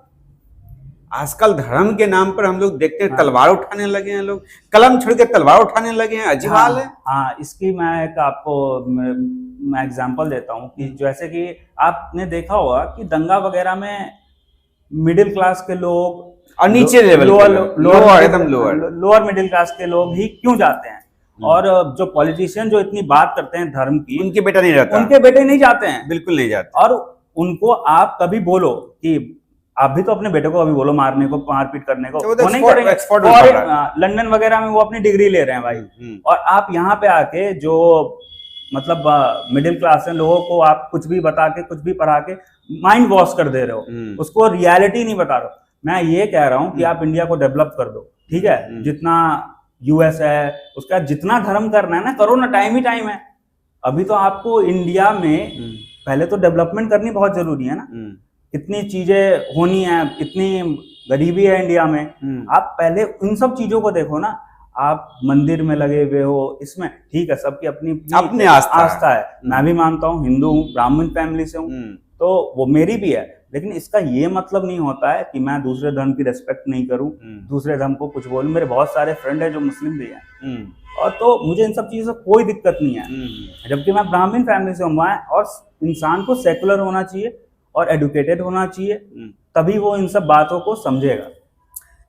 आजकल धर्म के नाम पर हम लोग देखते हैं तलवार उठाने लगे हैं, लोग कलम छोड़ के तलवार उठाने लगे हैं। अजीब हाल है। हाँ, इसकी मैं एक आपको मैं एग्जांपल देता हूँ कि जैसे कि आपने देखा होगा कि दंगा वगैरह में मिडिल क्लास के लोग और नीचे लेवल लोअर मिडिल क्लास के लोग ही क्यों जाते हैं, और जो पॉलिटिशियन जो इतनी बात करते हैं धर्म की, उनके बेटा नहीं रहता, उनके बेटे नहीं जाते हैं, बिल्कुल नहीं जाते। और उनको आप कभी बोलो कि आप भी तो अपने बेटे को अभी बोलो मारने को, मारपीट करने को, वो नहीं करेंगे। और लंदन वगैरह में वो अपनी डिग्री ले रहे हैं भाई, और आप यहाँ पे आके जो मतलब मिडिल क्लास है लोगों को आप कुछ भी बता के, कुछ भी पढ़ा के माइंड वॉश कर दे रहे हो, उसको रियलिटी नहीं बता रहे हो। मैं ये कह रहा हूँ कि आप इंडिया को डेवलप कर दो, ठीक है, जितना यूएस है उसका जितना धर्म करना है ना, करो ना, टाइम ही टाइम है। अभी तो आपको इंडिया में पहले तो डेवलपमेंट करनी बहुत जरूरी है ना, कितनी चीजें होनी है, कितनी गरीबी है इंडिया में, आप पहले उन सब चीजों को देखो ना। आप मंदिर में लगे हुए हो, इसमें ठीक है, सबकी अपनी अपनी आस्था है। मैं भी मानता हूँ, हिंदू हूँ, ब्राह्मण फैमिली से हूँ, तो वो मेरी भी है, लेकिन इसका ये मतलब नहीं होता है कि मैं दूसरे धर्म की रेस्पेक्ट नहीं करूँ, दूसरे धर्म को कुछ बोलूं। मेरे बहुत सारे फ्रेंड है जो मुस्लिम भी हैं, और तो मुझे इन सब चीज़ों से कोई दिक्कत नहीं है, जबकि मैं ब्राह्मण फैमिली से हूँ। और इंसान को सेकुलर होना चाहिए और एडुकेटेड होना चाहिए, तभी वो इन सब बातों को समझेगा।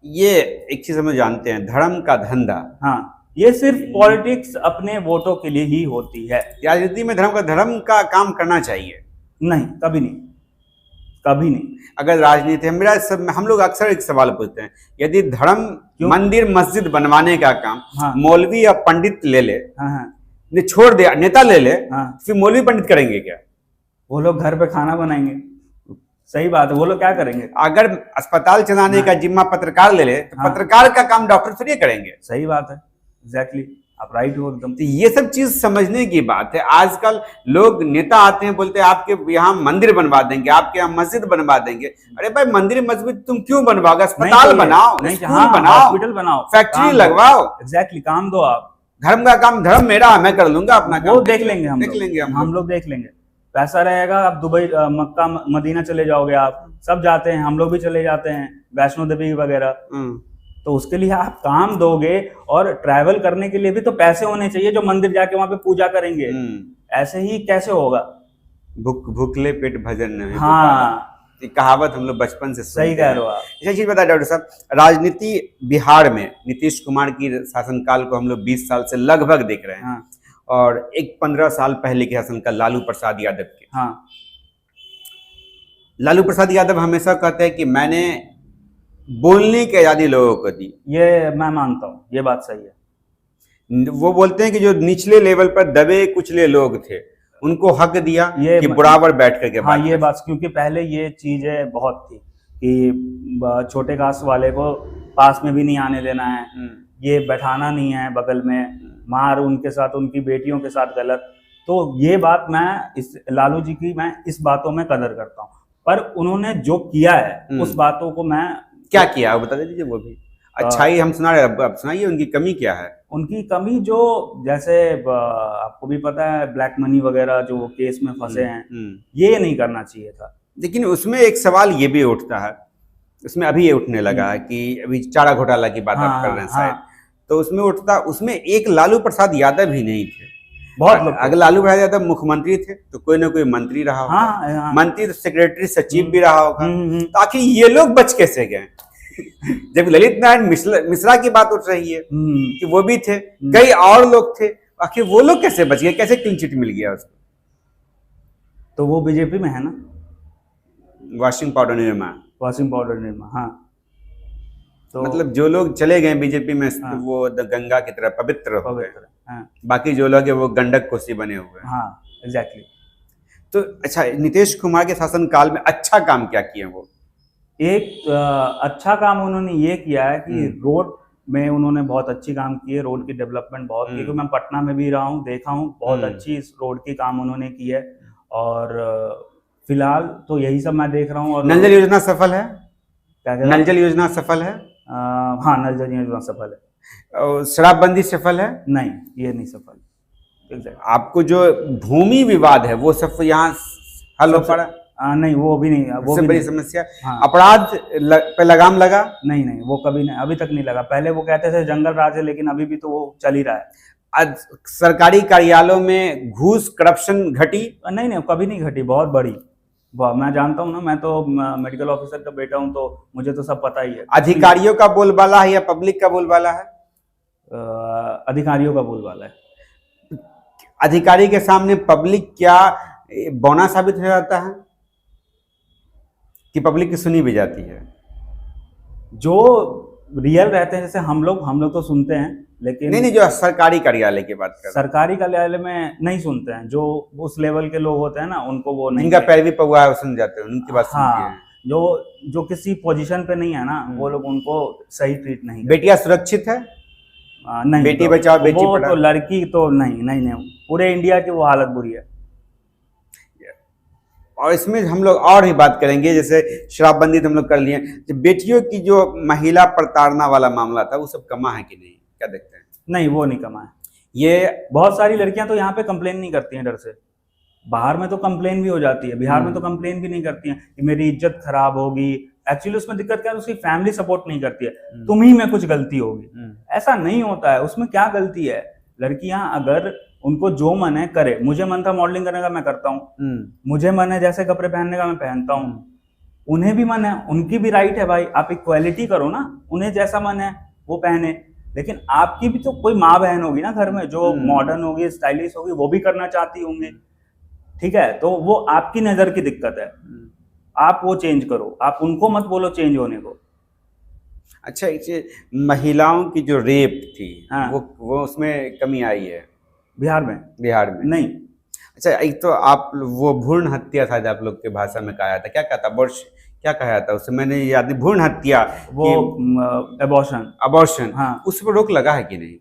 ये एक चीज हम जानते हैं, धर्म का धंधा। हाँ, ये सिर्फ पॉलिटिक्स अपने वोटों के लिए ही होती है। राजनीति में धर्म का काम करना चाहिए? नहीं, कभी नहीं, कभी नहीं। अगर राजनीति हम लोग अक्सर एक सवाल पूछते हैं, यदि धर्म मंदिर मस्जिद बनवाने का काम मौलवी या पंडित ले ले, ने छोड़ दे, नेता ले ले, फिर मौलवी पंडित करेंगे क्या? वो लोग घर पे खाना बनाएंगे। सही बात है, वो लोग क्या करेंगे? अगर अस्पताल चलाने का जिम्मा पत्रकार ले ले, तो पत्रकार का काम डॉक्टर थोड़ी करेंगे। सही बात है, एग्जैक्टली, आप राइट हो एकदम। तो ये सब चीज समझने की बात है। आजकल लोग नेता आते हैं, बोलते हैं आपके यहाँ मंदिर बनवा देंगे, आपके यहाँ मस्जिद बनवा देंगे। अरे भाई, मंदिर मस्जिद तुम क्यों बनवाओगे? अस्पताल बनाओ, स्कूल बनाओ, हॉस्पिटल बनाओ, फैक्ट्री लगवाओ। एग्जैक्टली, काम दो आप। धर्म का काम धर्म मेरा, मैं कर लूंगा अपना काम। वो देख लेंगे हम लोग देख लेंगे। पैसा रहेगा, आप दुबई, मक्का, मदीना चले जाओगे, आप सब जाते हैं, हम लोग भी चले जाते हैं, वैष्णो देवी वगैरह। तो उसके लिए आप काम दोगे, और ट्रैवल करने के लिए भी तो पैसे होने चाहिए, जो मंदिर जाके वहां पे पूजा करेंगे। ऐसे ही कैसे होगा? भूखले पेट भजन नहीं। हाँ, कहावत हम लोग बचपन से सही कह रहे हो आप। एक चीज बताया डॉक्टर साहब, राजनीति बिहार में नीतीश कुमार की शासनकाल को हम लोग 20 साल से लगभग देख रहे हैं, और एक 15 साल पहले के शासनकाल लालू प्रसाद यादव के। लालू प्रसाद यादव हमेशा कहते हैं कि मैंने बोलने की आजादी लोगों को दी। ये मैं मानता हूँ, ये बात सही है। वो बोलते हैं कि जो निचले लेवल पर दबे कुचले लोग थे, उनको हक दिया कि बराबर बैठ करके। हाँ, ये बात, क्योंकि पहले ये चीजें बहुत थी कि छोटे कास्ट वाले को पास में भी नहीं आने देना है, ये बैठाना नहीं है बगल में, मार उनके साथ, उनकी बेटियों के साथ गलत। तो ये बात मैं इस लालू जी की, मैं इस बातों में कदर करता हूँ, पर उन्होंने जो किया है उस बातों को मैं क्या किया वो बता दीजिए। वो भी अच्छाई हम सुना रहे, अब सुनाइए उनकी कमी क्या है। उनकी कमी, जो जैसे आपको भी पता है, ब्लैक मनी वगैरह जो केस में फंसे हैं, ये नहीं करना चाहिए था। लेकिन उसमें एक सवाल ये भी उठता है, उसमें अभी ये उठने लगा है कि अभी चारा घोटाला की बात आप कर रहे हैं शायद, तो उसमें उठता, उसमें एक लालू प्रसाद यादव ही नहीं थे, बहुत लोग। अगर लालू प्रसाद यादव मुख्यमंत्री थे तो कोई ना कोई मंत्री रहा होगा, मंत्री तो सेक्रेटरी सचिव भी रहा होगा। तो आखिर ये लोग बच कैसे गए? जब ललित नारायण मिश्रा की बात उठ रही है कि वो भी थे, कई और लोग थे, आखिर वो लोग कैसे बच गए? कैसे क्लीन चिट मिल गया उसको? तो वो बीजेपी में है ना, वॉशिंग पाउडर निर्मा। हाँ, तो मतलब जो लोग चले गए बीजेपी में, वो गंगा की तरह पवित्र हो गए। बाकी जो लोग हैं वो गंडक कोसी बने हुए। हाँ, एग्जैक्टली। तो अच्छा, नीतीश कुमार के शासनकाल में अच्छा काम क्या किए वो? एक अच्छा काम उन्होंने ये किया है कि रोड में उन्होंने बहुत अच्छी काम किए, रोड की डेवलपमेंट बहुत की, क्योंकि मैं पटना में भी रहा हूँ, देखा हूँ, बहुत अच्छी इस रोड की काम उन्होंने की है। और फिलहाल तो यही सब मैं देख रहा हूँ। और नल जल योजना सफल है? क्या नल जल योजना सफल है? हाँ, नल जल योजना सफल है। और शराबबंदी सफल है? नहीं, ये नहीं सफल। आपको जो भूमि विवाद है वो सब यहाँ हल हो पड़ा? नहीं, वो भी नहीं, वो सबसे बड़ी समस्या। अपराध पे लगाम लगा? नहीं, वो कभी नहीं, अभी तक नहीं लगा। पहले वो कहते थे जंगल राज है, लेकिन अभी भी तो वो चल ही रहा है। आज सरकारी कार्यालयों में घूस करप्शन घटी? नहीं, कभी नहीं घटी, बहुत बड़ी। मैं जानता हूँ ना, मैं तो मेडिकल ऑफिसर का बेटा हूँ, तो मुझे तो सब पता ही है। अधिकारियों का बोलबाला है या पब्लिक का बोलबाला है? अधिकारियों का बोलबाला है। अधिकारी के सामने पब्लिक क्या बौना साबित हो जाता है कि पब्लिक की सुनी भी जाती है? जो रियल रहते हैं, जैसे हम लोग तो सुनते हैं, लेकिन नहीं, जो सरकारी कार्यालय की बात कर, सरकारी कार्यालय में नहीं सुनते हैं। जो उस लेवल के लोग होते हैं ना, उनको वो नहीं, इनका पैरवी पौवा है, सुन जाते हैं, उनकी बात सुनते हैं। जो किसी पोजीशन पे नहीं है ना, वो लोग उनको सही ट्रीट नहीं। बेटियां सुरक्षित है? नहीं, बेटी बचाओ बेटी पढ़ाओ, तो लड़की तो नहीं, पूरे इंडिया की वो हालत बुरी है। और इसमें हम लोग और ही बात करेंगे, जैसे शराबबंदी तो हम लोग कर लिए, बेटियों की जो महिला प्रताड़ना वाला मामला था, वो सब कमा है कि नहीं, क्या देखते हैं? नहीं, वो नहीं कमाए। ये बहुत सारी लड़कियां तो यहाँ पे कंप्लेन नहीं करती हैं डर से। बाहर में तो कंप्लेन भी हो जाती है, बिहार में तो कंप्लेन भी नहीं करती हैं कि मेरी इज्जत खराब होगी। एक्चुअली उसमें दिक्कत क्या है, उसकी फैमिली सपोर्ट नहीं करती है, तुम ही में कुछ गलती होगी। ऐसा नहीं होता है, उसमें क्या गलती है। लड़कियां अगर उनको जो मन है करे, मुझे मन था मॉडलिंग करने का, मैं करता हूँ। मुझे मन है जैसे कपड़े पहनने का, मैं पहनता हूँ। उन्हें भी मन है, उनकी भी राइट है भाई, आप इक्वालिटी करो ना, उन्हें जैसा मन है वो पहने। लेकिन आपकी भी तो कोई माँ बहन होगी ना घर में जो मॉडर्न होगी, स्टाइलिश होगी, वो भी करना चाहती होंगी, ठीक है। तो वो आपकी नजर की दिक्कत है, आप वो चेंज करो, आप उनको मत बोलो चेंज होने को। अच्छा, इसे महिलाओं की जो रेप थी, हाँ। वो उसमें कमी आई है बिहार में बिहार में? नहीं। अच्छा, एक तो आप वो भ्रूण हत्या था, आप लोग की भाषा में कहा था, क्या कहता अबॉर्श, क्या कहा था उसे, मैंने याद नहीं, भ्रूण हत्या, वो एबॉर्शन। अबॉर्शन, हाँ। उस पर रोक लगा है कि नहीं?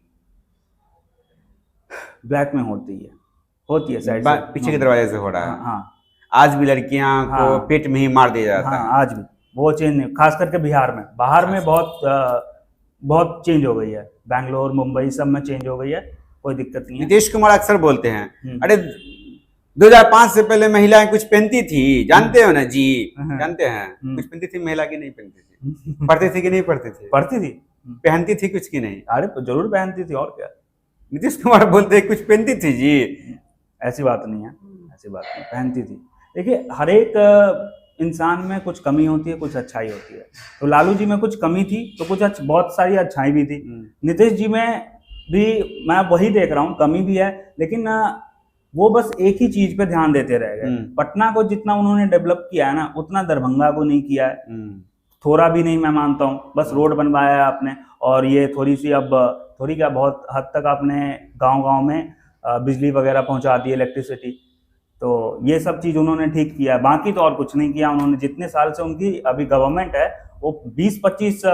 ब्लैक में होती है साइड से, पीछे के दरवाजे से हो रहा है। हाँ। आज भी लड़कियां को हाँ। पेट में ही मार दिया जाता हाँ, है। आज भी वो चेंज नहीं, खास करके बिहार में। बाहर में बहुत चेंज हो गई है, बैंगलोर मुंबई सब में चेंज हो गई है, कोई दिक्कत नहीं है। नीतीश कुमार अक्सर बोलते हैं, अरे 2005 से पहले महिलाएं कुछ पहनती थी, जानते हो ना जी, जानते हैं कुछ पहनती थी महिला की, नहीं पहनती थी, पढ़ती थी कि नहीं पढ़ती थी, पढ़ती थी, पहनती थी कुछ की नहीं? अरे तो जरूर पहनती थी, और क्या। नीतीश कुमार बोलते हैं कुछ पहनती थी जी। ऐसी बात नहीं है, ऐसी बात नहीं, पहनती थी। देखिए, हर एक इंसान में कुछ कमी होती है, कुछ अच्छाई होती है। तो लालू जी में कुछ कमी थी तो कुछ बहुत सारी अच्छाई भी थी। नीतीश जी में भी मैं वही देख रहा हूँ, कमी भी है, लेकिन वो बस एक ही चीज पे ध्यान देते रह गए। पटना को जितना उन्होंने डेवलप किया है ना, उतना दरभंगा को नहीं किया है, थोड़ा भी नहीं, मैं मानता हूँ। बस रोड बनवाया है आपने, और ये थोड़ी सी अब थोड़ी क्या बहुत हद तक आपने गांव-गांव में बिजली वगैरह पहुंचा दी, इलेक्ट्रिसिटी। तो ये सब चीज उन्होंने ठीक किया है, बाकी तो और कुछ नहीं किया उन्होंने। जितने साल से उनकी अभी गवर्नमेंट है, वो 20-25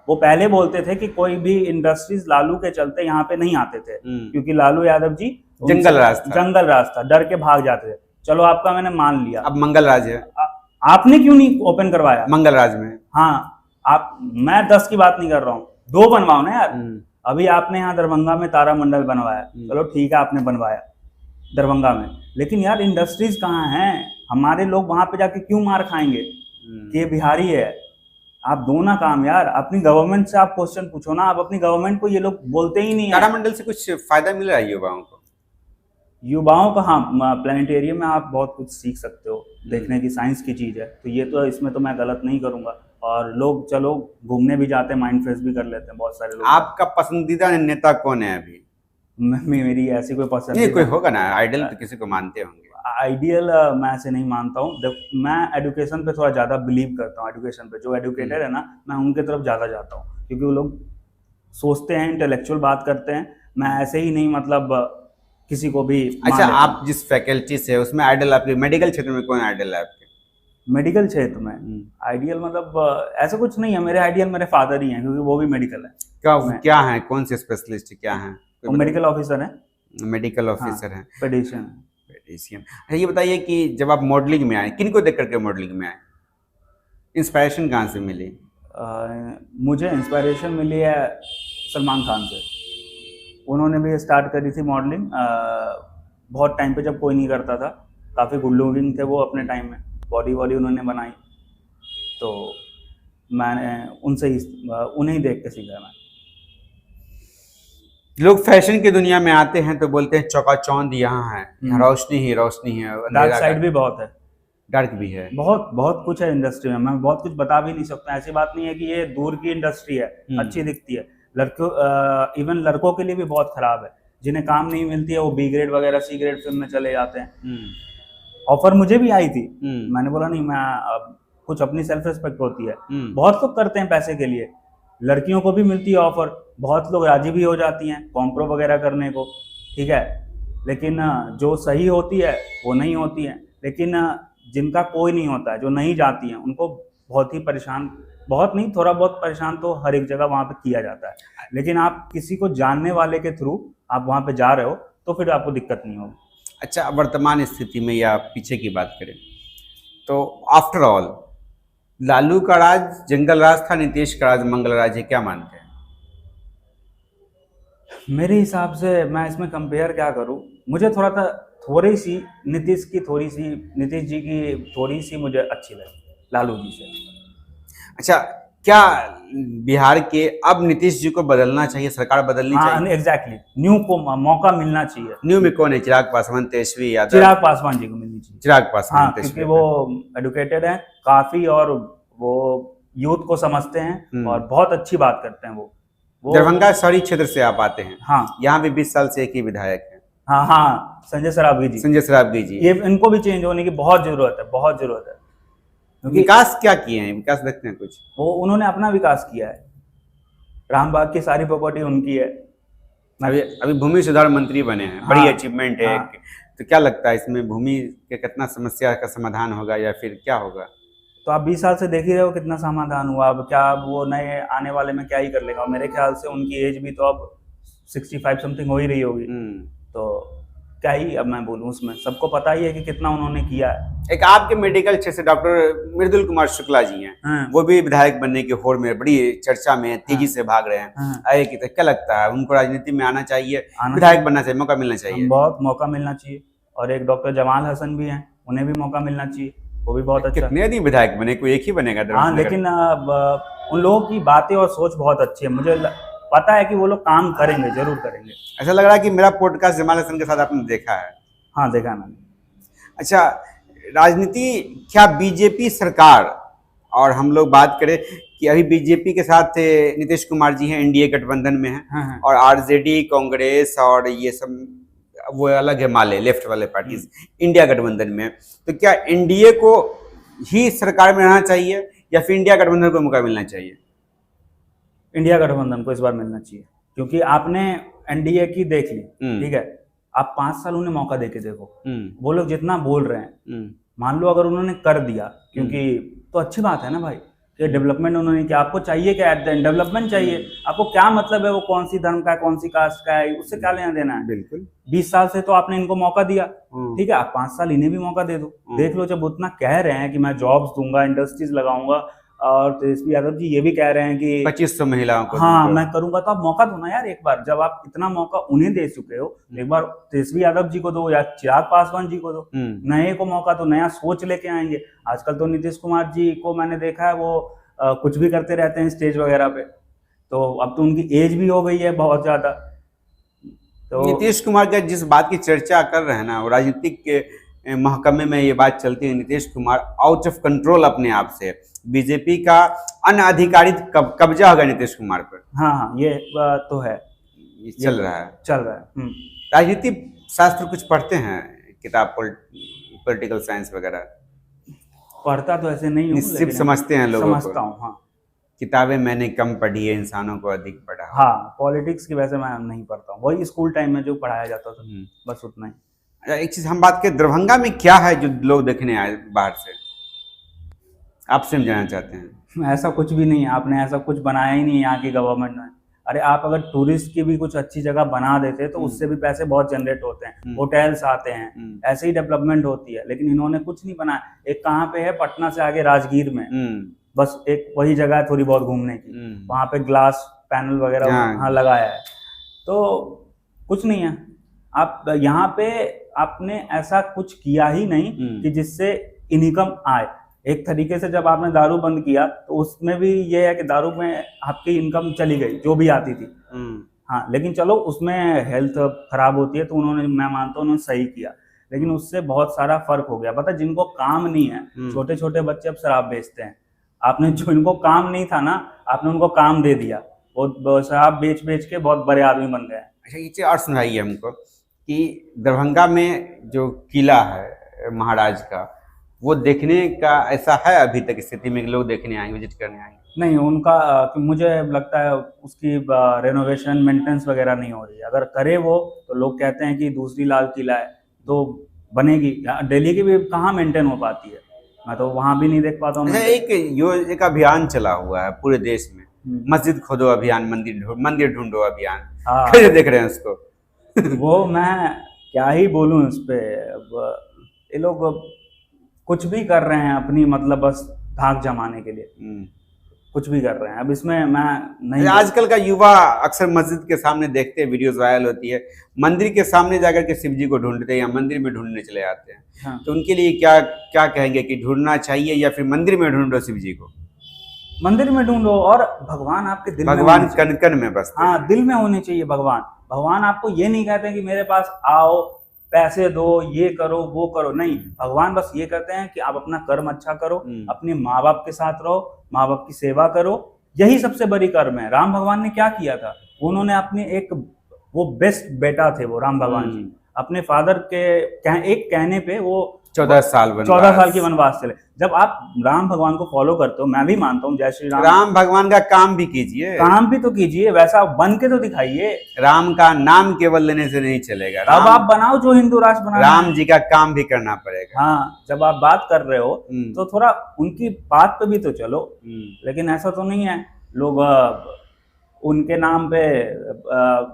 वो पहले बोलते थे कि कोई भी इंडस्ट्रीज लालू के चलते यहाँ पे नहीं आते थे, क्योंकि लालू यादव जी जंगल राज था, डर के भाग जाते थे। चलो आपका मैंने मान लिया, अब मंगल राज है। आपने क्यों नहीं ओपन करवाया मंगल राज में? हाँ, मैं 10 की बात नहीं कर रहा हूँ, 2 बनवाओ ना यार। अभी आपने यहाँ दरभंगा में तारामंडल बनवाया, चलो ठीक है, आपने बनवाया दरभंगा में, लेकिन यार इंडस्ट्रीज कहाँ हैं? हमारे लोग वहां पे जाके क्यों मार खाएंगे कि ये बिहारी है? आप दो ना काम यार, अपनी गवर्नमेंट से आप क्वेश्चन पूछो ना। आप अपनी गवर्नमेंट को, ये लोग बोलते ही नहीं है। तारामंडल से कुछ फायदा मिल रहा है युवाओं को? युवाओं का, हाँ, प्लानिटेरियम में आप बहुत कुछ सीख सकते हो, देखने की साइंस की चीज है, तो ये तो इसमें तो मैं गलत नहीं करूंगा। और लोग चलो घूमने भी जाते हैं, माइंड फ्रेश भी कर लेते हैं बहुत सारे लोग। आपका पसंदीदा नेता कौन है अभी? मेरी ऐसी कोई पसंद नहीं, कोई होगा ना आइडियल, तो किसी को मानते होंगे। आइडियल मैं ऐसे नहीं मानता हूँ। मैं एजुकेशन पे थोड़ा ज़्यादा बिलीव करता हूँ। एजुकेशन पे जो एजुकेटेड है ना, मैं उनके तरफ ज़्यादा जाता हूँ, क्योंकि वो लोग सोचते हैं, इंटेलेक्चुअल बात करते हैं। मैं ऐसे ही नहीं, मतलब किसी को भी। अच्छा, आप जिस फैकल्टी से उसमें आइडियल, आपके मेडिकल क्षेत्र में कौन आइडियल है आपके? मेडिकल क्षेत्र में आइडियल मतलब ऐसा कुछ नहीं है। मेरे आइडियल मेरे फादर ही हैं, क्योंकि वो भी मेडिकल है। क्या है, कौन से स्पेशलिस्ट क्या है? वो मेडिकल ऑफिसर है। मेडिकल ऑफिसर हैं, पेडिशियन। अच्छा, ये बताइए कि जब आप मॉडलिंग में आए, किन को देख करके मॉडलिंग में आए? इंस्पायरेशन कहाँ से मिली? मुझे इंस्पायरेशन मिली है सलमान खान से। उन्होंने भी स्टार्ट करी थी मॉडलिंग बहुत टाइम पे, जब कोई नहीं करता था। काफ़ी गुड लुकिंग थे वो अपने टाइम में, बॉडी उन्होंने बनाई, तो मैंने उनसे ही उन्हें ही देख के सीखा मैं। लोग फैशन की दुनिया में आते हैं तो बोलते हैं चौकाचौंध यहाँ है, यहाँ रोशनी ही रोशनी है। डार्क साइड भी बहुत है, डार्क भी है, बहुत बहुत कुछ है इंडस्ट्री में। मैं बहुत कुछ बता भी नहीं सकता। ऐसी बात नहीं है कि ये दूर की इंडस्ट्री है, अच्छी दिखती है। लड़कों, इवन लड़कों के लिए भी बहुत खराब है। जिन्हें काम नहीं मिलती है, वो बी ग्रेड वगैरह सी ग्रेड फिल्म में चले जाते हैं। ऑफर मुझे भी आई थी, मैंने बोला नहीं, मैं कुछ अपनी सेल्फ रिस्पेक्ट होती है। बहुत लोग करते हैं पैसे के लिए, लड़कियों को भी मिलती है ऑफर, बहुत लोग राजी भी हो जाती हैं कॉम्प्रो वगैरह करने को, ठीक है। लेकिन जो सही होती है वो नहीं होती है। लेकिन जिनका कोई नहीं होता है, जो नहीं जाती हैं, उनको बहुत ही परेशान, बहुत नहीं, थोड़ा बहुत परेशान तो हर एक जगह वहाँ पे किया जाता है। लेकिन आप किसी को जानने वाले के थ्रू आप वहाँ पे जा रहे हो तो फिर आपको दिक्कत नहीं होगी। अच्छा, वर्तमान स्थिति में या पीछे की बात करें तो आफ्टर ऑल लालू का राज जंगल राज था, नीतीश का राज मंगल राज है, क्या मानते हैं? मेरे हिसाब से मैं इसमें कंपेयर क्या करूं, मुझे थोड़ी सी नीतीश जी की थोड़ी सी मुझे अच्छी लगी लालू जी से। अच्छा, क्या बिहार के अब नीतीश जी को बदलना चाहिए, सरकार बदलनी हाँ चाहिए? एग्जैक्टली, न्यू को मौका मिलना चाहिए। न्यू में कौन है? चिराग पासवान, तेजस्वी यादव? चिराग पासवान जी को मिलनी चाहिए। चिराग पासवान, हाँ, तेजस्वी क्योंकि वो यादव। एडुकेटेड हैं काफी, और वो यूथ को समझते हैं और बहुत अच्छी बात करते हैं वो दरभंगा शहरी क्षेत्र से आप आते हैं। हाँ यहाँ भी 20 साल से एक ही विधायक है, हाँ हाँ, संजय सरावगी जी। संजय सरावगी जी। ये इनको भी चेंज होने की बहुत जरूरत है, बहुत जरूरत है, क्योंकि विकास क्या किए हैं? विकास देखते हैं कुछ? वो उन्होंने अपना विकास किया है। रामबाग की सारी प्रॉपर्टी उनकी है। अभी भूमि सुधार मंत्री बने हैं, बड़ी हाँ, अचीवमेंट है। हाँ। तो क्या लगता है इसमें भूमि के कितना समस्या का समाधान होगा या फिर क्या होगा? तो आप 20 साल से देख ही रहे हो कितना समाधान हुआ। अब क्या, अब वो नए आने वाले में क्या ही कर लेगा। मेरे ख्याल से उनकी एज भी तो अब 65 समथिंग हो ही रही होगी। तो क्या ही अब मैं बोलूँ, उसमें सबको पता ही है कि कितना उन्होंने किया है। एक आपके मेडिकल क्षेत्र से डॉक्टर मृदुल कुमार शुक्ला जी हैं, हाँ। वो भी विधायक बनने की होड़ में बड़ी चर्चा में तेजी से भाग रहे हैं। हाँ। तो क्या लगता है उनको राजनीति में आना चाहिए, विधायक बनना चाहिए, मौका मिलना चाहिए? बहुत मौका मिलना चाहिए। और एक डॉक्टर जमाल हसन भी हैं, उन्हें भी मौका मिलना चाहिए, वो भी बहुत अच्छा। कितने दिन विधायक बने? कोई एक ही बनेगा? हाँ, लेकिन उन लोगों की बातें और सोच बहुत अच्छी है। मुझे पता है कि वो लोग काम करेंगे, जरूर करेंगे। ऐसा लग रहा है कि मेरा पॉडकास्ट जमाल हसन के साथ आपने देखा है। हाँ, देखा मैंने। अच्छा, राजनीति क्या बीजेपी सरकार, और हम लोग बात करें कि अभी बीजेपी के साथ नीतीश कुमार जी हैं, एनडीए गठबंधन में हैं। हाँ, हाँ। और आरजेडी, कांग्रेस और ये सब वो अलग है, माले लेफ्ट वाले पार्टीज इंडिया गठबंधन में। तो क्या एनडीए को ही सरकार में रहना चाहिए या फिर इंडिया गठबंधन को मौका मिलना चाहिए? इंडिया गठबंधन को इस बार मिलना चाहिए, क्योंकि आपने एनडीए की देख ली, ठीक है। आप 5 साल उन्हें मौका देके देखो। वो लोग जितना बोल रहे हैं, मान लो अगर उन्होंने कर दिया, क्योंकि तो अच्छी बात है ना भाई, कि डेवलपमेंट उन्होंने किया। आपको चाहिए क्या? एट द एंड डेवलपमेंट चाहिए। आपको क्या मतलब है वो कौन सी धर्म का है, कौन सी कास्ट का है, उससे क्या लेना देना है? बिल्कुल। 20 साल से तो आपने इनको मौका दिया, ठीक है। आप 5 साल इन्हें भी मौका दे दो। देख लो, जब उतना कह रहे हैं कि मैं जॉब्स दूंगा, इंडस्ट्रीज लगाऊंगा, और तेजस्वी यादव जी ये भी कह रहे हैं कि 2500 महिलाओं को, हाँ मैं करूंगा, तो आप मौका दो ना यार एक बार। जब आप इतना मौका उन्हें दे चुके हो, एक बार तेजस्वी यादव जी को दो या चिराग पासवान जी को दो, नए को मौका दो, नया सोच लेके आएंगे। आजकल तो नीतीश कुमार जी को मैंने देखा है, वो कुछ भी करते रहते हैं स्टेज वगैरह पे। तो अब तो उनकी एज भी हो गई है बहुत ज्यादा। तो नीतीश कुमार का जिस बात की चर्चा कर रहे हैं ना, वो राजनीतिक के महकमे में ये बात चलती है, Nitish Kumar out of control अपने आप से, बीजेपी का अनाधिकारित कब्जा होगा नीतीश कुमार पर। हाँ हाँ, ये तो है, ये चल रहा है। राजनीति शास्त्र कुछ पढ़ते हैं, किताब पॉलिटिकल साइंस वगैरह? पढ़ता तो ऐसे नहीं हूँ, सिर्फ समझते हैं लोगों को। समझता हूँ, हाँ। किताबें मैंने कम पढ़ी है, इंसानों को अधिक पढ़ा। हाँ, पॉलिटिक्स की वैसे मैं नहीं पढ़ता हूँ, वही स्कूल टाइम में जो पढ़ाया जाता था, बस उतना ही। अच्छा, एक चीज हम बात करें, दरभंगा में क्या है जो लोग देखने आए बाहर से? आपसे हम जानना चाहते हैं। ऐसा कुछ भी नहीं है, आपने ऐसा कुछ बनाया ही नहीं यहाँ की गवर्नमेंट ने। अरे आप अगर टूरिस्ट की भी कुछ अच्छी जगह बना देते तो उससे भी पैसे बहुत जनरेट होते हैं, होटल्स आते हैं, ऐसे ही डेवलपमेंट होती है। लेकिन इन्होंने कुछ नहीं बनाया। एक कहाँ पे है, पटना से आगे राजगीर में, बस एक वही जगह है थोड़ी बहुत घूमने की, वहाँ पे ग्लास पैनल वगैरह वहाँ लगाया है, तो कुछ नहीं है। आप यहाँ पे आपने ऐसा कुछ किया ही नहीं कि जिससे इनकम आए। एक तरीके से जब आपने दारू बंद किया तो उसमें भी ये है कि दारू में आपकी इनकम चली गई जो भी आती थी। हाँ, लेकिन चलो उसमें हेल्थ खराब होती है तो उन्होंने, मैं मानता हूँ उन्होंने सही किया, लेकिन उससे बहुत सारा फर्क हो गया। पता, जिनको काम नहीं है, छोटे छोटे बच्चे अब शराब बेचते हैं। आपने जो इनको काम नहीं था ना, आपने उनको काम दे दिया, वो शराब बेच बेच के बहुत बड़े आदमी बन गए। अच्छा, ये चीज और सुनाइए हमको कि दरभंगा में जो किला है महाराज का, वो देखने का ऐसा है अभी तक स्थिति में कि लोग देखने आएंगे, विजिट करने आएंगे? नहीं, उनका मुझे लगता है उसकी रेनोवेशन मेंटेनेंस वगैरह नहीं हो रही है। अगर करे वो, तो लोग कहते हैं कि दूसरी लाल किला है तो बनेगी। दिल्ली की भी कहाँ मेंटेन हो पाती है, मैं तो वहाँ भी नहीं देख पाता हूँ। एक अभियान चला हुआ है पूरे देश में, मस्जिद खोदो अभियान, मंदिर ढूंढो अभियान, कैसे देख रहे हैं उसको? वो मैं क्या ही बोलूँ इस पे। ये लोग कुछ भी कर रहे हैं अपनी, मतलब बस धाक जमाने के लिए। कुछ भी कर रहे हैं। अब इसमें मैं नहीं, आजकल का युवा अक्सर मस्जिद के सामने देखते हैं, वीडियोस वायरल होती है, मंदिर के सामने जाकर के शिव जी को ढूंढते हैं या मंदिर में ढूंढने चले आते हैं। हाँ। तो उनके लिए क्या क्या कहेंगे कि ढूंढना चाहिए या फिर मंदिर में ढूंढो शिव जी को? मंदिर में ढूंढो, और भगवान आपके दिल में भगवान होने चाहिए। कण कण में बसते हैं। हाँ, दिल में होने चाहिए भगवान। भगवान आपको ये नहीं कहते कि मेरे पास आओ, पैसे दो, ये करो वो करो, नहीं। भगवान बस ये कहते हैं कि आप अपना कर्म अच्छा करो, अपने माँ बाप के साथ रहो, माँ बाप की सेवा करो, यही सबसे बड़ी कर्म है। राम भगवान ने क्या किया था, उन्होंने अपने वो बेस्ट बेटा थे वो राम भगवान जी, अपने फादर के एक कहने पे वो 14 साल की वनवास चले। जब आप राम भगवान को फॉलो करते हो, मैं भी मानता हूँ जय श्री राम, राम भगवान का काम भी कीजिए, काम भी तो कीजिए, वैसा बन के तो दिखाइए। राम का नाम केवल लेने से नहीं चलेगा, अब आप बनाओ जो हिंदू राष्ट्र बना, राम जी का काम भी करना पड़ेगा। हाँ, जब आप बात कर रहे हो तो थोड़ा उनकी बात पे भी तो चलो। लेकिन ऐसा तो नहीं है, लोग उनके नाम पे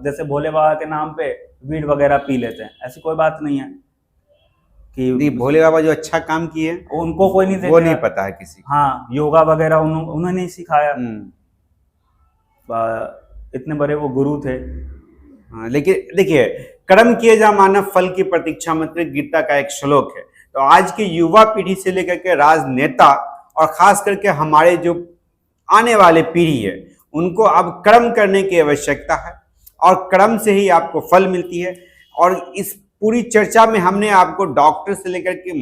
जैसे भोले बाबा के नाम पे वीड वगैरह पी लेते हैं, ऐसी कोई बात नहीं है कि भोले बाबा जो अच्छा काम किए उनको कोई नहीं, वो नहीं पता है किसी को। हाँ, योगा वगैरह उन्होंने नहीं सिखाया, इतने बड़े वो गुरु थे। हाँ, लेकिन देखिए, कर्म किए जा मानव फल की प्रतीक्षा मत कर, गीता का एक श्लोक है। तो आज की युवा पीढ़ी से लेकर के राजनेता और खास करके हमारे जो आने वाले पीढ़ी है, उनको अब कर्म करने की आवश्यकता है और कर्म से ही आपको फल मिलती है। और इस पूरी चर्चा में हमने आपको डॉक्टर से लेकर के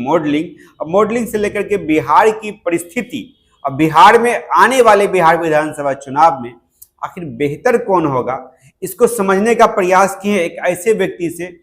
मॉडलिंग से लेकर के बिहार की परिस्थिति और बिहार में आने वाले बिहार विधानसभा चुनाव में आखिर बेहतर कौन होगा, इसको समझने का प्रयास किए एक ऐसे व्यक्ति से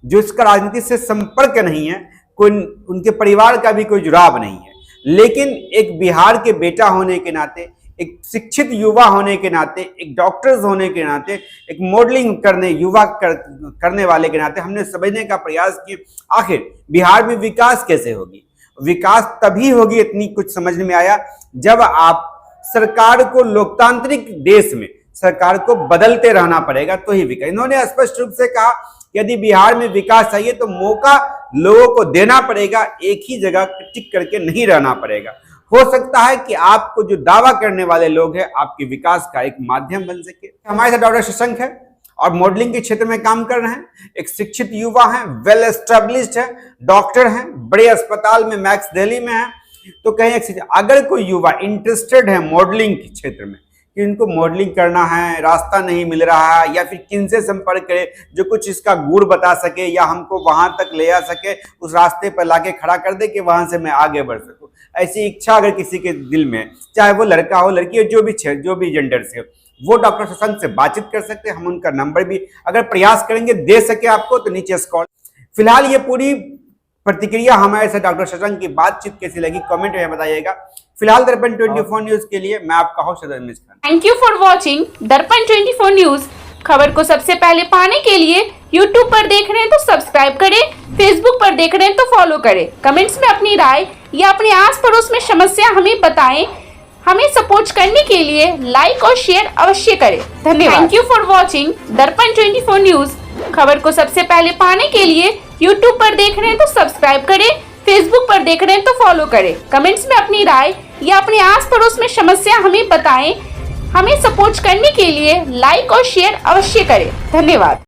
जो इसका राजनीति से संपर्क नहीं है, कोई उनके परिवार का भी कोई जुड़ाव नहीं है, लेकिन एक बिहार के बेटा होने के नाते, एक शिक्षित युवा होने के नाते, एक डॉक्टर्स होने के नाते, एक मॉडलिंग करने वाले के नाते हमने समझने का प्रयास किया आखिर बिहार में विकास कैसे होगी। विकास तभी होगी, इतनी कुछ समझ में आया जब आप सरकार को, लोकतांत्रिक देश में सरकार को बदलते रहना पड़ेगा तो ही विकास। इन्होंने स्पष्ट रूप से कहा कि यदि बिहार में विकास चाहिए तो मौका लोगों को देना पड़ेगा, एक ही जगह टिक करके नहीं रहना पड़ेगा। हो सकता है कि आपको जो दावा करने वाले लोग हैं आपके विकास का एक माध्यम बन सके। हमारे साथ डॉक्टर शशांक है और मॉडलिंग के क्षेत्र में काम कर रहे हैं, एक शिक्षित युवा हैं, वेल एस्टेब्लिश्ड है, डॉक्टर हैं, बड़े अस्पताल में मैक्स दिल्ली में है। तो कहीं अगर कोई युवा इंटरेस्टेड है मॉडलिंग के क्षेत्र में कि इनको मॉडलिंग करना है, रास्ता नहीं मिल रहा है, या फिर किन से संपर्क करे जो कुछ इसका गुर बता सके या हमको वहां तक ले आ सके, उस रास्ते पर लाके खड़ा कर दे कि वहां से मैं आगे बढ़ सकूं, ऐसी इच्छा अगर किसी के दिल में, चाहे वो लड़का हो लड़की हो, जो भी जेंडर से हो, वो डॉक्टर शशांक से बातचीत कर सकते हैं। हम उनका नंबर भी अगर प्रयास करेंगे दे सके आपको तो नीचे स्क्रॉल। फिलहाल ये पूरी प्रतिक्रिया हमारे साथ डॉक्टर शशांक की बातचीत कैसी लगी कमेंट में बताइएगा। फिलहाल दर्पण 24 न्यूज के लिए मैं आपका host Ramesh Khan. Thank you for watching दर्पण 24 न्यूज। खबर को सबसे पहले पाने के लिए YouTube पर देख रहे हैं तो सब्सक्राइब करें, Facebook पर देख रहे हैं तो फॉलो करें। कमेंट्स में अपनी राय या अपने आस पड़ोस में समस्या हमें बताएं। हमें सपोर्ट करने के लिए लाइक और शेयर अवश्य करें। धन्यवाद। थैंक यू फॉर वॉचिंग दर्पण 24 न्यूज। खबर को सबसे पहले पाने के लिए YouTube पर देख रहे हैं तो सब्सक्राइब करें, Facebook पर देख रहे हैं तो फॉलो करें। कमेंट्स में अपनी राय या अपने आस पड़ोस में समस्या हमें बताएं। हमें सपोर्ट करने के लिए लाइक और शेयर अवश्य करें। धन्यवाद।